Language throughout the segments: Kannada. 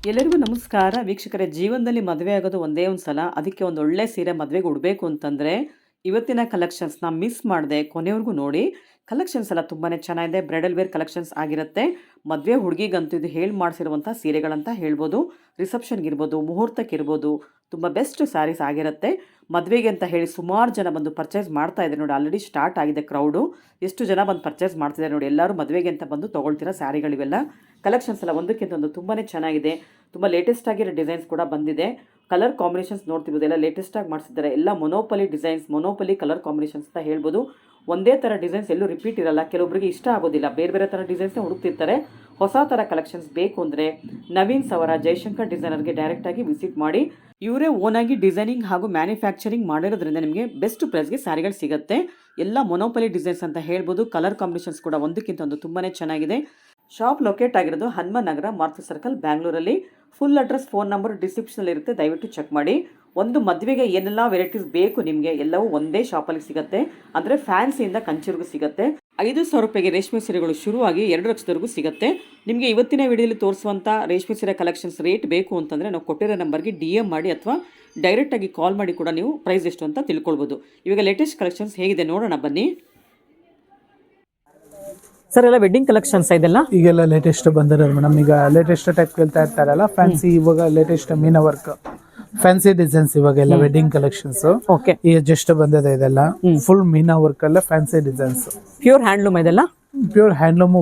ಎಲ್ಲರಿಗೂ ನಮಸ್ಕಾರ ವೀಕ್ಷಕರೇ. ಜೀವನದಲ್ಲಿ ಮದುವೆ ಆಗೋದು ಒಂದೇ ಒಂದು ಸಲ. ಅದಕ್ಕೆ ಒಂದು ಒಳ್ಳೆ ಸೀರೆ ಮದುವೆಗೆ ಉಡಬೇಕು ಅಂತಂದರೆ ಇವತ್ತಿನ ಕಲೆಕ್ಷನ್ಸ್ನ ಮಿಸ್ ಮಾಡದೆ ಕೊನೆವರೆಗೂ ನೋಡಿ. ಕಲೆಕ್ಷನ್ಸ್ ಎಲ್ಲ ತುಂಬಾ ಚೆನ್ನಾಗಿದೆ. ಬ್ರೈಡಲ್ ವೇರ್ ಕಲೆಕ್ಷನ್ಸ್ ಆಗಿರುತ್ತೆ. ಮದುವೆ ಹುಡುಗಿಗಂತೂ ಇದು ಹೇಳಿ ಮಾಡಿಸಿರುವಂಥ ಸೀರೆಗಳಂತ ಹೇಳ್ಬೋದು. ರಿಸೆಪ್ಷನ್ಗಿರ್ಬೋದು, ಮುಹೂರ್ತಕ್ಕಿರ್ಬೋದು, ತುಂಬ ಬೆಸ್ಟ್ ಸ್ಯಾರೀಸ್ ಆಗಿರುತ್ತೆ. ಮದುವೆಗೆ ಅಂತ ಹೇಳಿ ಸುಮಾರು ಜನ ಬಂದು ಪರ್ಚೇಸ್ ಮಾಡ್ತಾ ಇದ್ದಾರೆ ನೋಡಿ. ಆಲ್ರೆಡಿ ಸ್ಟಾರ್ಟ್ ಆಗಿದೆ ಕ್ರೌಡು. ಎಷ್ಟು ಜನ ಬಂದು ಪರ್ಚೇಸ್ ಮಾಡ್ತಿದ್ದಾರೆ ನೋಡಿ. ಎಲ್ಲರೂ ಮದುವೆಗೆ ಅಂತ ಬಂದು ತೊಗೊಳ್ತಿರೋ ಸ್ಯಾರಿಗಳಿವೆಲ್ಲ. ಕಲೆಕ್ಷನ್ಸ್ ಎಲ್ಲ ಒಂದಕ್ಕಿಂತ ಒಂದು ತುಂಬಾ ಚೆನ್ನಾಗಿದೆ. ತುಂಬ ಲೇಟೆಸ್ಟ್ ಆಗಿರೋ ಡಿಸೈನ್ಸ್ ಕೂಡ ಬಂದಿದೆ. ಕಲರ್ ಕಾಂಬಿನೇಷನ್ಸ್ ನೋಡ್ತಿರ್ಬೋದು, ಎಲ್ಲ ಲೇಟೆಸ್ಟಾಗಿ ಮಾಡಿಸಿದ್ದಾರೆ. ಎಲ್ಲ ಮೊನೋಪಲಿ ಡಿಸೈನ್ಸ್, ಮೊನೋಪಲಿ ಕಲರ್ ಕಾಂಬಿನೇಷನ್ಸ್ ಅಂತ ಹೇಳ್ಬೋದು. ಒಂದೇ ಥರ ಡಿಸೈನ್ಸ್ ಎಲ್ಲೂ ರಿಪೀಟ್ ಇರಲ್ಲ. ಕೆಲವೊಬ್ಬರಿಗೆ ಇಷ್ಟ ಆಗೋದಿಲ್ಲ, ಬೇರೆ ಬೇರೆ ಥರ ಡಿಸೈನ್ಸ್ನ ಹುಡುಕ್ತಿರ್ತಾರೆ. ಹೊಸ ಥರ ಕಲೆಕ್ಷನ್ಸ್ ಬೇಕು ಅಂದರೆ ನವೀನ್ ಸವರ ಜಯಶಂಕರ್ ಡಿಸೈನರ್ಗೆ ಡೈರೆಕ್ಟಾಗಿ ವಿಸಿಟ್ ಮಾಡಿ. ಇವರೇ ಓನಾಗಿ ಡಿಸೈನಿಂಗ್ ಹಾಗೂ ಮ್ಯಾನುಫ್ಯಾಕ್ಚರಿಂಗ್ ಮಾಡಿರೋದ್ರಿಂದ ನಿಮಗೆ ಬೆಸ್ಟ್ ಪ್ರೈಸ್ಗೆ ಸ್ಯಾರಿಗಳು ಸಿಗುತ್ತೆ. ಎಲ್ಲ ಮೊನೋಪಲಿ ಡಿಸೈನ್ಸ್ ಅಂತ ಹೇಳ್ಬೋದು. ಕಲರ್ ಕಾಂಬಿನೇಷನ್ಸ್ ಕೂಡ ಒಂದಕ್ಕಿಂತ ಒಂದು ತುಂಬಾ ಚೆನ್ನಾಗಿದೆ. ಶಾಪ್ ಲೊಕೇಟ್ ಆಗಿರೋದು ಹನುಮಾನ್ ನಗರ, ಮಾರುತಿ ಸರ್ಕಲ್, ಬ್ಯಾಂಗ್ಳೂರಲ್ಲಿ. ಫುಲ್ ಅಡ್ರೆಸ್, ಫೋನ್ ನಂಬರ್ ಡಿಸ್ಕ್ರಿಪ್ಷನಲ್ಲಿ ಇರುತ್ತೆ, ದಯವಿಟ್ಟು ಚೆಕ್ ಮಾಡಿ. ಒಂದು ಮದುವೆಗೆ ಏನೆಲ್ಲ ವೆರೈಟೀಸ್ ಬೇಕು ನಿಮಗೆ ಎಲ್ಲವೂ ಒಂದೇ ಶಾಪಲ್ಲಿ ಸಿಗುತ್ತೆ. ಅಂದರೆ ಫ್ಯಾನ್ಸಿಯಿಂದ ಕಂಚಿವರೆಗೂ ಸಿಗುತ್ತೆ. 5,000 ರೂಪಾಯಿಗೆ ರೇಷ್ಮೆ ಸೀರೆಗಳು ಶುರುವಾಗಿ 2 ಲಕ್ಷದವರೆಗೂ ಸಿಗುತ್ತೆ. ನಿಮಗೆ ಇವತ್ತಿನ ವಿಡಿಯೋದಲ್ಲಿ ತೋರಿಸುವಂಥ ರೇಷ್ಮೆ ಸೀರೆ ಕಲೆಕ್ಷನ್ಸ್ ರೇಟ್ ಬೇಕು ಅಂತಂದರೆ ನಾವು ಕೊಟ್ಟಿರೋ ನಂಬರ್ಗೆ DM ಮಾಡಿ ಅಥವಾ ಡೈರೆಕ್ಟಾಗಿ ಕಾಲ್ ಮಾಡಿ ಕೂಡ ನೀವು ಪ್ರೈಸ್ ಎಷ್ಟು ಅಂತ ತಿಳ್ಕೊಳ್ಬೋದು. ಇವಾಗ ಲೇಟೆಸ್ಟ್ ಕಲೆಕ್ಷನ್ಸ್ ಹೇಗಿದೆ ನೋಡೋಣ ಬನ್ನಿ. ಸರ್ ಎಲ್ಲ ವೆಡ್ಡಿಂಗ್ ಕಲೆಕ್ಷನ್ಸ್ ಇದೆಲ್ಲ ಈಗೆಲ್ಲ ಲೇಟೆಸ್ಟ್ ಬಂದಿರೋದು ಮೇಡಮ್. ಈಗ ಲೇಟೆಸ್ಟ್ ಟೈಪ್ ಕೇಳ್ತಾ ಇರ್ತಾರಲ್ಲ, ಫ್ಯಾನ್ಸಿ. ಇವಾಗ ಲೇಟೆಸ್ಟ್ ಮೀನಾ ವರ್ಕ್ ಫ್ಯಾನ್ಸಿ ಡಿಸೈನ್ಸ್ ಇವಾಗೆಲ್ಲ ವೆಡ್ಡಿಂಗ್ ಕಲೆಕ್ಷನ್ಸ್ ಈಗ ಜಸ್ಟ್ ಬಂದಿದೆ. ಇದೆಲ್ಲ ಫುಲ್ ಮೀನಾ ವರ್ಕ್ ಅಲ್ಲ, ಫ್ಯಾನ್ಸಿ ಡಿಸೈನ್ಸ್, ಪ್ಯೂರ್ ಹ್ಯಾಂಡ್ಲೂಮ್ ಇದೆಲ್ಲ. ಪ್ಯೂರ್ ಹ್ಯಾಂಡ್ಲೂಮ್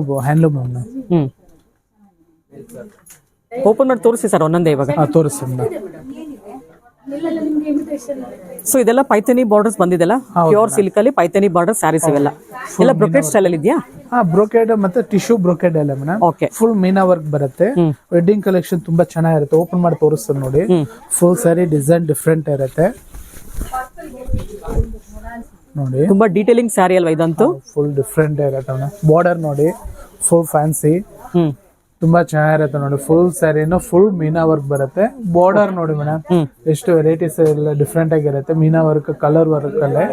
ಓಪನ್ ಮಾಡಿ ತೋರಿಸಿ ಸರ್ ಒಂದೊಂದೇ ಇವಾಗ ತೋರಿಸಿ. ಸೊ ಇದೆಲ್ಲ ಪೈಥಾನಿ ಬಾರ್ಡರ್ಸ್ ಬಂದಿದೆಲ್ಲ, ಪ್ಯೂರ್ ಸಿಲ್ಕ್ ಅಲ್ಲಿ ಪೈಥಾನಿ ಬಾರ್ಡರ್ ಸ್ಯಾರೀಸ್ ಇವೆಲ್ಲ. ಎಲ್ಲ ಬ್ರೊಕೆಟ್ ಸ್ಟೈಲ್ ಅಲ್ಲಿ ಇದೆಯಾ? ಬ್ರೊಕೆಡ್ ಮತ್ತೆ ಟಿಶ್ಯೂ ಬ್ರೊಕೆಡ್ ಎಲ್ಲ ಮೇಡಮ್. ಫುಲ್ ಮೀನಾ ವರ್ಕ್ ಬರುತ್ತೆ. ವೆಡ್ಡಿಂಗ್ ಕಲೆಕ್ಷನ್ ತುಂಬಾ ಚೆನ್ನಾಗಿರುತ್ತೆ. ಓಪನ್ ಮಾಡಿ ತೋರಿಸ್ತಾರೆ ನೋಡಿ. ಫುಲ್ ಸ್ಯಾರಿ ಡಿಸೈನ್ ಡಿಫ್ರೆಂಟ್ ಇರುತ್ತೆ ನೋಡಿ. ತುಂಬಾ ಡೀಟೇಲಿಂಗ್ ಸ್ಯಾರಿ ಅಲ್ವಾ ಇದಂತೂ? ಫುಲ್ ಡಿಫ್ರೆಂಟ್ ಇರುತ್ತೆ. ಬಾರ್ಡರ್ ನೋಡಿ, ಫುಲ್ ಫ್ಯಾನ್ಸಿ, ತುಂಬಾ ಚೆನ್ನಾಗಿರುತ್ತೆ ನೋಡಿ. ಫುಲ್ ಸ್ಯಾರಿನ ಫುಲ್ ಮೀನಾ ವರ್ಕ್ ಬರುತ್ತೆ. ಬಾರ್ಡರ್ ನೋಡಿ ಮೇಡಮ್, ಎಷ್ಟು ವೆರೈಟೀಸ್ ಎಲ್ಲ ಡಿಫ್ರೆಂಟ್ ಆಗಿರುತ್ತೆ. ಮೀನಾ ವರ್ಕ್, ಕಲರ್ ವರ್ಕ್ ಅಲ್ಲೇ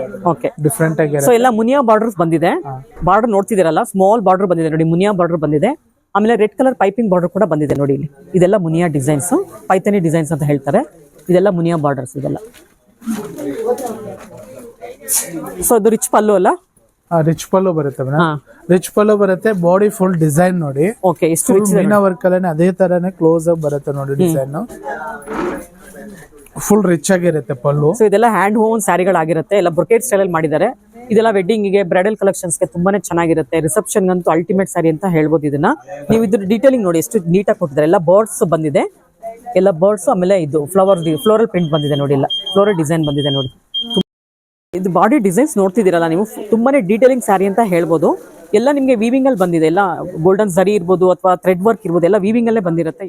ಡಿಫ್ರೆಂಟ್ ಆಗಿರುತ್ತೆ. ಸೊ ಎಲ್ಲ ಮುನಿಯಾ ಬಾರ್ಡರ್ಸ್ ಬಂದಿದೆ. ಬಾರ್ಡರ್ ನೋಡ್ತಿದ್ದೀರಲ್ಲ, ಸ್ಮಾಲ್ ಬಾರ್ಡರ್ ಬಂದಿದೆ ನೋಡಿ, ಮುನಿಯಾ ಬಾರ್ಡರ್ ಬಂದಿದೆ. ಆಮೇಲೆ ರೆಡ್ ಕಲರ್ ಪೈಪಿಂಗ್ ಬಾರ್ಡರ್ ಕೂಡ ಬಂದಿದೆ ನೋಡಿ ಇಲ್ಲಿ. ಇದೆಲ್ಲ ಮುನಿಯಾ ಡಿಸೈನ್ಸ್, ಪೈಥಾನಿ ಡಿಸೈನ್ಸ್ ಅಂತ ಹೇಳ್ತಾರೆ. ಇದೆಲ್ಲ ಮುನಿಯಾ ಬಾರ್ಡರ್ಸ್ ಇದೆಲ್ಲ. ಸೊ ಇದು ರಿಚ್ ಪಲ್ಲು ಅಲ್ಲ? ರಿಚ್ ಪಲ್ಲು ಬರುತ್ತೆ ಮೇಡಮ್. ರಿಚ್ ಪಲ್ಲು ಬರುತ್ತೆ. ಬಾಡಿ ಫುಲ್ ಡಿಸೈನ್ ನೋಡಿ. ಮೀನಾ ವರ್ಕ್ ಅಲ್ಲೇ ಅದೇ ತರನೇ ಕ್ಲೋಸ್ ಆಗಿ ಬರುತ್ತೆ ನೋಡಿ. ಡಿಸೈನ್ ಫುಲ್ ರಿಚ್ ಆಗಿರುತ್ತೆ ಪಲ್ಲು. ಸೊ ಇದೆಲ್ಲ ಹ್ಯಾಂಡ್ ಹೋನ್ ಸ್ಯಾರಿಗಳಾಗಿರುತ್ತೆ. ಎಲ್ಲ ಬ್ರೊಕೆಟ್ ಸ್ಟೈಲ್ ಅಲ್ಲಿ ಮಾಡಿದ್ದಾರೆ. ಇದೆಲ್ಲ ವೆಡ್ಡಿಂಗ್ ಗೆ, ಬ್ರೈಡಲ್ ಕಲೆಕ್ಷನ್ಸ್ ಗೆ ತುಂಬಾನೇ ಚೆನ್ನಾಗಿರುತ್ತೆ. ರಿಸೆಪ್ಷನ್ ಅಂತೂ ಅಲ್ಟಿಮೇಟ್ ಸ್ಯಾರಿ ಅಂತ ಹೇಳ್ಬೋದು ಇದನ್ನ. ನೀವು ಇದ್ರ ಡೀಟೇಲಿಂಗ್ ನೋಡಿ, ಎಷ್ಟು ನೀಟಾಗಿ ಕೊಟ್ಟಿದ್ದಾರೆ. ಎಲ್ಲ ಬರ್ಡ್ಸ್ ಬಂದಿದೆ, ಎಲ್ಲ ಬರ್ಡ್ಸ್. ಆಮೇಲೆ ಇದು ಫ್ಲೋರಲ್ ಪ್ರಿಂಟ್ ಬಂದಿದೆ ನೋಡಿ. ಎಲ್ಲ ಫ್ಲೋರಲ್ ಡಿಸೈನ್ ಬಂದಿದೆ ನೋಡಿ. ಇದು ಬಾಡಿ ಡಿಸೈನ್ಸ್ ನೋಡ್ತಿದ್ದೀರಲ್ಲ ನೀವು, ತುಂಬಾನೇ ಡೀಟೇಲಿಂಗ್ ಸ್ಯಾರಿ ಅಂತ ಹೇಳ್ಬೋದು. ಎಲ್ಲ ನಿಮಗೆ ವೀವಿಂಗ್ ಅಲ್ಲಿ ಬಂದಿದೆ. ಎಲ್ಲ ಗೋಲ್ಡನ್ ಜರಿ ಇರ್ಬೋದು ಅಥವಾ ಥ್ರೆಡ್ ವರ್ಕ್ ಇರ್ಬೋದು, ಎಲ್ಲ ವೀವಿಂಗ್ ಅಲ್ಲೇ ಬಂದಿರುತ್ತೆ.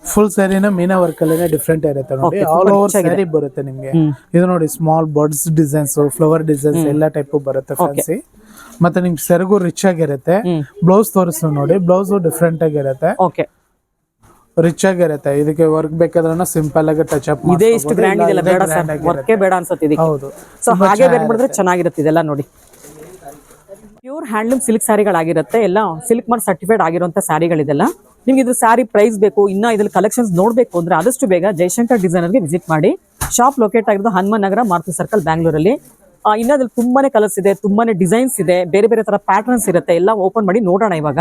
ಫುಲ್ ಸ್ಯಾರಿನ ಮೀನಾ ವರ್ಕ್ ಅಲ್ಲೇ ಡಿಫ್ರೆಂಟ್ ಇರುತ್ತೆ ನೋಡಿ. ಆಲ್ ಓವರ್ ಸ್ಯಾರಿ ಬರುತ್ತೆ ನಿಮ್ಗೆ. ಇದು ನೋಡಿ, small birds designs, flower designs ಎಲ್ಲ ಟೈಪ್ ಬರುತ್ತೆ ಫ್ಯಾನ್ಸಿ. ಮತ್ತೆ ನಿಮ್ಗೆ ಸೆರಗು ರಿಚ್ ಆಗಿರುತ್ತೆ. ಬ್ಲೌಸ್ ತೋರಿಸ್ತು ನೋಡಿ, ಬ್ಲೌಸ್ ಡಿಫ್ರೆಂಟ್ ಆಗಿರುತ್ತೆ. ರಿಚ್ ಆಗಿರುತ್ತೆ. ಇದಕ್ಕೆ ವರ್ಕ್ ಬೇಕಾದ್ರೆ ಸಿಂಪಲ್ ಆಗಿ ಟಚ್ ಅಪ್ ಇದೆ. ಇಷ್ಟು ಗ್ರ್ಯಾಂಡ್ ಇದೆಲ್ಲ ಬೇಡ ಸರ್, ವರ್ಕೇ ಬೇಡ ಅನ್ಸುತ್ತೆ ಇದಕ್ಕೆ. ಹೌದು. ಸೊ ಹಾಗೆ ಬೇರೆ ಮಾಡಿದ್ರೆ ಚೆನ್ನಾಗಿರುತ್ತೆ ಇದೆಲ್ಲ ನೋಡಿ. ಪ್ಯೂರ್ ಹ್ಯಾಂಡ್ಲೂಮ್ ಸಿಲ್ಕ್ ಸ್ಯಾರಿಗಳಾಗಿರುತ್ತೆ. ಎಲ್ಲ ಸಿಲ್ಕ್ ಮಾರ್ಕ್ ಸರ್ಟಿಫೈಡ್ ಆಗಿರುವಂತ ಸ್ಯಾರಿಗಳಿದೆಲ್ಲ. ನಿಮ್ಗೆ ಇದು ಸ್ಯಾರಿ ಪ್ರೈಸ್ ಬೇಕು, ಇನ್ನ ಇದ್ರಲ್ಲಿ ಕಲೆಕ್ಷನ್ಸ್ ನೋಡ್ಬೇಕು ಅಂದ್ರೆ ಆದಷ್ಟು ಬೇಗ ಜಯಶಂಕರ್ ಡಿಸೈನರ್ಗೆ ವಿಸಿಟ್ ಮಾಡಿ. ಶಾಪ್ ಲೊಕೇಟ್ ಆಗಿರೋದು ಹನುಮಾನ್ ನಗರ, ಮಾರುತಿ ಸರ್ಕಲ್, ಬ್ಯಾಂಗ್ಳೂರಲ್ಲಿ. ಇನ್ನದ್ರಲ್ಲಿ ತುಂಬಾನೇ ಕಲರ್ಸ್ ಇದೆ, ತುಂಬಾನೇ ಡಿಸೈನ್ಸ್ ಇದೆ, ಬೇರೆ ಬೇರೆ ತರ ಪ್ಯಾಟರ್ನ್ಸ್ ಇರುತ್ತೆ. ಎಲ್ಲ ಓಪನ್ ಮಾಡಿ ನೋಡೋಣ ಇವಾಗ.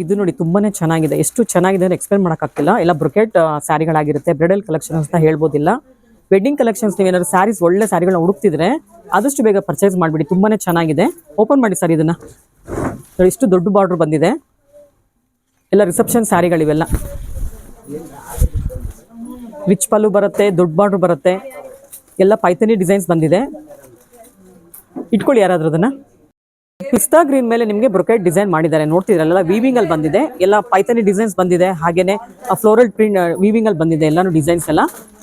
ಇದು ನೋಡಿ, ತುಂಬಾನೇ ಚೆನ್ನಾಗಿದೆ. ಎಷ್ಟು ಚೆನ್ನಾಗಿದೆ ಅಂತ ಎಕ್ಸ್ಪ್ಲೇನ್ ಮಾಡೋಕ್ಕಾಗ್ತಿಲ್ಲ. ಎಲ್ಲ ಬ್ರೊಕೆಟ್ ಸ್ಯಾರಿಗಳಾಗಿರುತ್ತೆ. ಬ್ರೈಡಲ್ ಕಲೆಕ್ಷನ್ ಅಂತ ಹೇಳ್ಬೋದಿಲ್ಲ. ವೆಡ್ಡಿಂಗ್ ಕಲೆಕ್ಷನ್ಸ್ ನೀವೇನಾದ್ರು ಸ್ಯಾರೀಸ್, ಒಳ್ಳೆ ಸ್ಯಾರಿಗಳನ್ನ ಹುಡುಕ್ತಿದ್ರೆ ಆದಷ್ಟು ಬೇಗ ಪರ್ಚೇಸ್ ಮಾಡಿಬಿಡಿ. ತುಂಬಾನೇ ಚೆನ್ನಾಗಿದೆ. ಓಪನ್ ಮಾಡಿ ಸರ್ ಇದನ್ನ. ಇಷ್ಟು ದೊಡ್ಡ ಬಾರ್ಡರ್ ಬಂದಿದೆ. ಎಲ್ಲ ರಿಸೆಪ್ಷನ್ ಸ್ಯಾರಿಗಳಿವೆಲ್ಲ. ರಿಚ್ ಪಲ್ಲು ಬರುತ್ತೆ, ದೊಡ್ಡ ಬಾರ್ಡರ್ ಬರುತ್ತೆ. ಎಲ್ಲ ಪೈಥಾನಿ ಡಿಸೈನ್ಸ್ ಬಂದಿದೆ. ಇಟ್ಕೊಳ್ಳಿ ಯಾರಾದ್ರೂ ಅದನ್ನ. ಪಿಸ್ತಾ ಗ್ರೀನ್ ಮೇಲೆ ನಿಮಗೆ ಬ್ರೊಕೆಟ್ ಡಿಸೈನ್ ಮಾಡಿದ್ದಾರೆ ನೋಡ್ತಿದ್ರಲ್ಲ. ವೀವಿಂಗ್ ಅಲ್ಲಿ ಬಂದಿದೆ. ಎಲ್ಲ ಪೈಥಾನಿ ಡಿಸೈನ್ಸ್ ಬಂದಿದೆ. ಹಾಗೇನೆ ಫ್ಲೋರಲ್ ಪ್ರಿಂಟ್ ವೀವಿಂಗ್ ಅಲ್ಲಿ ಬಂದಿದೆ ಎಲ್ಲಾನು ಡಿಸೈನ್ಸ್ ಎಲ್ಲ.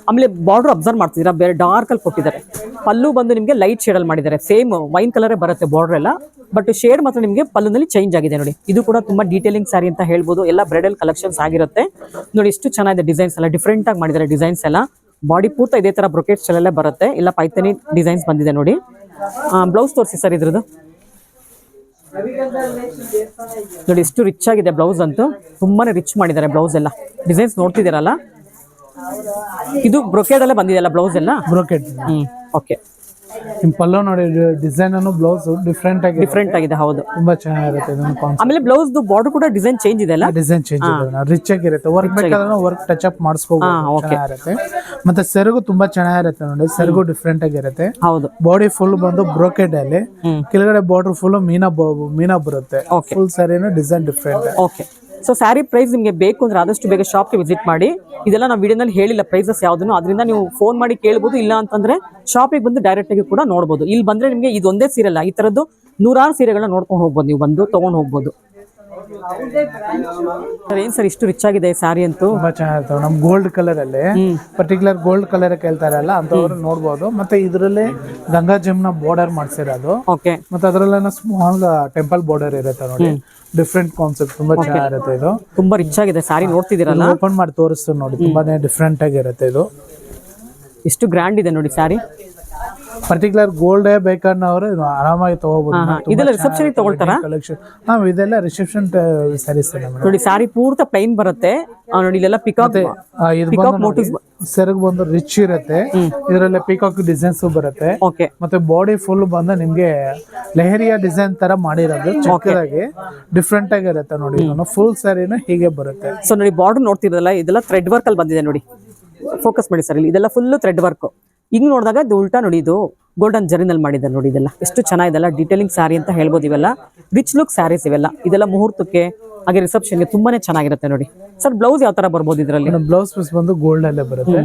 ಆಮೇಲೆ ಬಾರ್ಡರ್ ಅಬ್ಸರ್ವ್ ಮಾಡ್ತಿದ್ದೀರಾ, ಬೇರೆ ಡಾರ್ಕ್ ಅಲ್ಲಿ ಕೊಟ್ಟಿದ್ದಾರೆ. ಪಲ್ಲು ಬಂದು ನಿಮಗೆ ಲೈಟ್ ಶೇಡ್ ಅಲ್ಲಿ ಮಾಡಿದ್ದಾರೆ. ಸೇಮ್ ವೈನ್ ಕಲರ್ ಬರುತ್ತೆ ಬಾರ್ಡರ್ ಎಲ್ಲ, ಬಟ್ ಶೇಡ್ ಮಾತ್ರ ನಿಮಗೆ ಪಲ್ಲುನಲ್ಲಿ ಚೇಂಜ್ ಆಗಿದೆ ನೋಡಿ. ಇದು ಕೂಡ ತುಂಬಾ ಡೀಟೇಲಿಂಗ್ ಸ್ಯಾರಿ ಅಂತ ಹೇಳ್ಬೋದು. ಎಲ್ಲ ಬ್ರೈಡಲ್ ಕಲೆಕ್ಷನ್ಸ್ ಆಗಿರುತ್ತೆ ನೋಡಿ. ಎಷ್ಟು ಚೆನ್ನಾಗಿದೆ ಡಿಸೈನ್ಸ್ ಎಲ್ಲ, ಡಿಫ್ರೆಂಟ್ ಆಗಿ ಮಾಡಿದ್ದಾರೆ ಡಿಸೈನ್ಸ್ ಎಲ್ಲ. ಬಾಡಿ ಪೂರ್ತಿ ಇದೇ ತರ ಬ್ರೊಕೆಟ್ ಸ್ಟೈಲ್ ಅಲ್ಲೇ ಬರುತ್ತೆ. ಎಲ್ಲ ಪೈಥಾನಿ ಡಿಸೈನ್ಸ್ ಬಂದಿದೆ ನೋಡಿ. ಬ್ಲೌಸ್ ತೋರಿಸಿ ಸರ್ ಇದ್ರದ್ದು. ನೋಡಿ ಎಷ್ಟು ರಿಚ್ ಆಗಿದೆ ಬ್ಲೌಸ್ ಅಂತೂ, ತುಂಬಾನೇ ರಿಚ್ ಮಾಡಿದ್ದಾರೆ ಬ್ಲೌಸ್ ಎಲ್ಲ. ಡಿಸೈನ್ಸ್ ನೋಡ್ತಿದ್ದೀರಲ್ಲ, ಇದು ಬ್ರೊಕೇಡ್ ಅಲ್ಲೇ ಬಂದಿದೆಯಲ್ಲ ಬ್ಲೌಸ್ ಎಲ್ಲ. ಬ್ರೋಕೆಟ್. ಓಕೆ, ನಿಮ್ ಪಲ್ಲು ನೋಡಿ, ಡಿಸೈನ್ ಅನ್ನು ಬ್ಲೌಸ್ ಡಿಫ್ರೆಂಟ್ ಆಗಿದೆ. ಹೌದು, ತುಂಬಾ ಚೆನ್ನಾಗಿರುತ್ತೆ ಇದನ್ನ ಕಾನ್ಸೆಪ್ಟ್. ಆಮೇಲೆ ಬ್ಲೌಸ್ ಬಾರ್ಡರ್ ಕೂಡ ಡಿಸೈನ್ ಚೇಂಜ್ ಇದೆ ಅಲ್ಲ. ಡಿಸೈನ್ ಚೇಂಜ್ ಇದೆ, ರಿಚ್ ಆಗಿರುತ್ತೆ. ವರ್ಕ್ ಬೇಕಾದ್ರೆ ವರ್ಕ್ ಟಚ್ ಅಪ್ ಮಾಡಿಸ್ಕೋಬಹುದು, ಚೆನ್ನಾಗಿರುತ್ತೆ. ಮತ್ತೆ ಸೆರಗು ತುಂಬಾ ಚೆನ್ನಾಗಿರುತ್ತೆ ನೋಡಿ, ಸೆರಗು ಡಿಫ್ರೆಂಟ್ ಆಗಿರುತ್ತೆ. ಹೌದು, ಬಾಡಿ ಫುಲ್ ಬಂದು ಬ್ರೋಕೆಡ್ ಅಲ್ಲಿ, ಕೆಳಗಡೆ ಬಾರ್ಡರ್ ಫುಲ್ ಮೀನಾ ಬರುತ್ತೆ. ಫುಲ್ ಸ್ಯಾರಿನೂ design different. Okay, so sari price ನಿಮಗೆ ಬೇಕು ಅಂದ್ರೆ ಆದಷ್ಟು ಬೇಗ ಶಾಪ್ಗೆ ವಿಸಿಟ್ ಮಾಡಿ. ಇದೆಲ್ಲ ನಾವು ವಿಡಿಯೋನಲ್ಲಿ ಹೇಳಿಲ್ಲ ಪ್ರೈಸಸ್ ಯಾವುದನ್ನು, ಅದರಿಂದ ನೀವು ಫೋನ್ ಮಾಡಿ ಕೇಳ್ಬೋದು. ಇಲ್ಲ ಅಂತಂದ್ರೆ ಶಾಪಿಗೆ ಬಂದು ಡೈರೆಕ್ಟ್ ಆಗಿ ಕೂಡ ನೋಡ್ಬೋದು. ಇಲ್ಲಿ ಬಂದ್ರೆ ನಿಮಗೆ ಇದೊಂದೇ ಸೀರೆ ಅಲ್ಲ, ಈ ತರದ್ದು 100 ಸೀರೆಗಳನ್ನ ನೋಡ್ಕೊಂಡು ಹೋಗ್ಬೋದು, ನೀವು ಬಂದು ತಗೊಂಡು ಹೋಗ್ಬೋದು. ಏನ್ ಸರ್ ಇಷ್ಟು ರಿಚ್ ಆಗಿದೆ ಸ್ಯಾರಿ ಅಂತೂ. ತುಂಬಾ ಚೆನ್ನಾಗಿರ್ತವೆ. ನಮ್ ಗೋಲ್ಡ್ ಕಲರ್ ಅಲ್ಲಿ ಪರ್ಟಿಕ್ಯುಲರ್ ಗೋಲ್ಡ್ ಕಲರ್ ಕೇಳ್ತಾರಲ್ಲ ಅಂತವ್ರು ನೋಡ್ಬೋದು. ಮತ್ತೆ ಇದ್ರಲ್ಲಿ ಗಂಗಾ ಜಮ್ನ ಬಾರ್ಡರ್ ಮಾಡ್ಸಿರೋದು. ಓಕೆ, ಮತ್ತೆ ಅದ್ರಲ್ಲ ಸ್ಮಾಲ್ ಟೆಂಪಲ್ ಬಾರ್ಡರ್ ಇರುತ್ತೆ ನೋಡಿ, ಡಿಫ್ರೆಂಟ್ ಕಾನ್ಸೆಪ್ಟ್. ತುಂಬಾ ಚೆನ್ನಾಗಿರುತ್ತೆ ಇದು, ತುಂಬಾ ರಿಚ್ ಆಗಿದೆ ಸ್ಯಾರಿ. ನೋಡ್ತಿದ್ದೀರಲ್ಲ, ಓಪನ್ ಮಾಡಿ ತೋರಿಸ್ತು ನೋಡಿ, ತುಂಬಾನೇ ಡಿಫ್ರೆಂಟ್ ಆಗಿರುತ್ತೆ ಇದು. ಎಷ್ಟು ಗ್ರ್ಯಾಂಡ್ ಇದೆ ನೋಡಿ ಸ್ಯಾರಿ. ಪರ್ಟಿಕ್ಯುಲರ್ ಗೋಲ್ಡ್ ಬೇಕನ್ನೋರು ಆರಾಮಾಗಿ ತಗೋಬಹುದು. ಇದೆಲ್ಲ ರಿಸೆಪ್ಷನ್ ತಗೊಳ್ತಾರ ಕಲೆಕ್ಷನ್. ಇದೆಲ್ಲ ರಿಸೆಪ್ಷನ್ ಸ್ಯಾರೀಸ್ ನೋಡಿ. ಸ್ಯಾರಿ ಪೂರ್ತಿ ಪ್ಲೈನ್ ಬರುತ್ತೆ ನೋಡಿ. ಇಲ್ಲೆಲ್ಲ ಪಿಕಾಕ್ ಮೋಟಿವ್ಸ್, ಸೆರಗು ಬಂದು ರಿಚ್ ಇರುತ್ತೆ. ಇದರಲ್ಲಿ ಪಿಕಾಕ್ ಡಿಸೈನ್ಸ್ ಬರುತ್ತೆ. ಓಕೆ, ಮತ್ತೆ ಬಾಡಿ ಫುಲ್ ಬಂದು ನಿಮ್ಗೆ ಲೆಹರಿಯಾ ಡಿಸೈನ್ ತರ ಮಾಡಿರೋದು, ಚಿಕ್ಕದಾಗಿ ಡಿಫ್ರೆಂಟ್ ಆಗಿರುತ್ತೆ ನೋಡಿ. ಫುಲ್ ಸ್ಯಾರಿನ ಹೀಗೆ ಬರುತ್ತೆ. ಸೊ ನೋಡಿ, ಬಾರ್ಡರ್ ನೋಡ್ತಿರಲ್ಲ, ಇದೆಲ್ಲ ಥ್ರೆಡ್ ವರ್ಕ್ ಅಲ್ಲಿ ಬಂದಿದೆ ನೋಡಿ. ಫೋಕಸ್ ಮಾಡಿ ಸರ್, ಇಲ್ಲಿ ಇದೆಲ್ಲ ಫುಲ್ ಥ್ರೆಡ್ ವರ್ಕ್. ಹಿಂಗ್ ನೋಡಿದಾಗ ಇದು ಉಲ್ಟಾ ನೋಡಿ, ಇದು ಗೋಲ್ಡನ್ ಜರಿನಲ್ಲಿ ಮಾಡಿದ್ದಾರೆ ನೋಡಿ. ಇದೆಲ್ಲ ಎಷ್ಟು ಚೆನ್ನಾಗಿದೆಲ್ಲ, ಡೀಟೇಲಿಂಗ್ ಸ್ಯಾರಿ ಅಂತ ಹೇಳ್ಬೋದು. ಇವೆಲ್ಲ ರಿಚ್ ಲುಕ್ ಸ್ಯಾರೀಸ್ ಇವೆಲ್ಲ. ಇದೆಲ್ಲ ಮುಹೂರ್ತಕ್ಕೆ ಹಾಗೆ ರಿಸೆಪ್ಷನ್ಗೆ ತುಂಬಾನೇ ಚೆನ್ನಾಗಿರುತ್ತೆ ನೋಡಿ. ಸರ್ ಬ್ಲೌಸ್ ಯಾವ ತರ ಬರ್ಬೋದು ಇದರಲ್ಲಿ? ಬ್ಲೌಸ್ ಪೀಸ್ ಬಂದು ಗೋಲ್ಡ್ ಅಲ್ಲೇ ಬರುತ್ತೆ.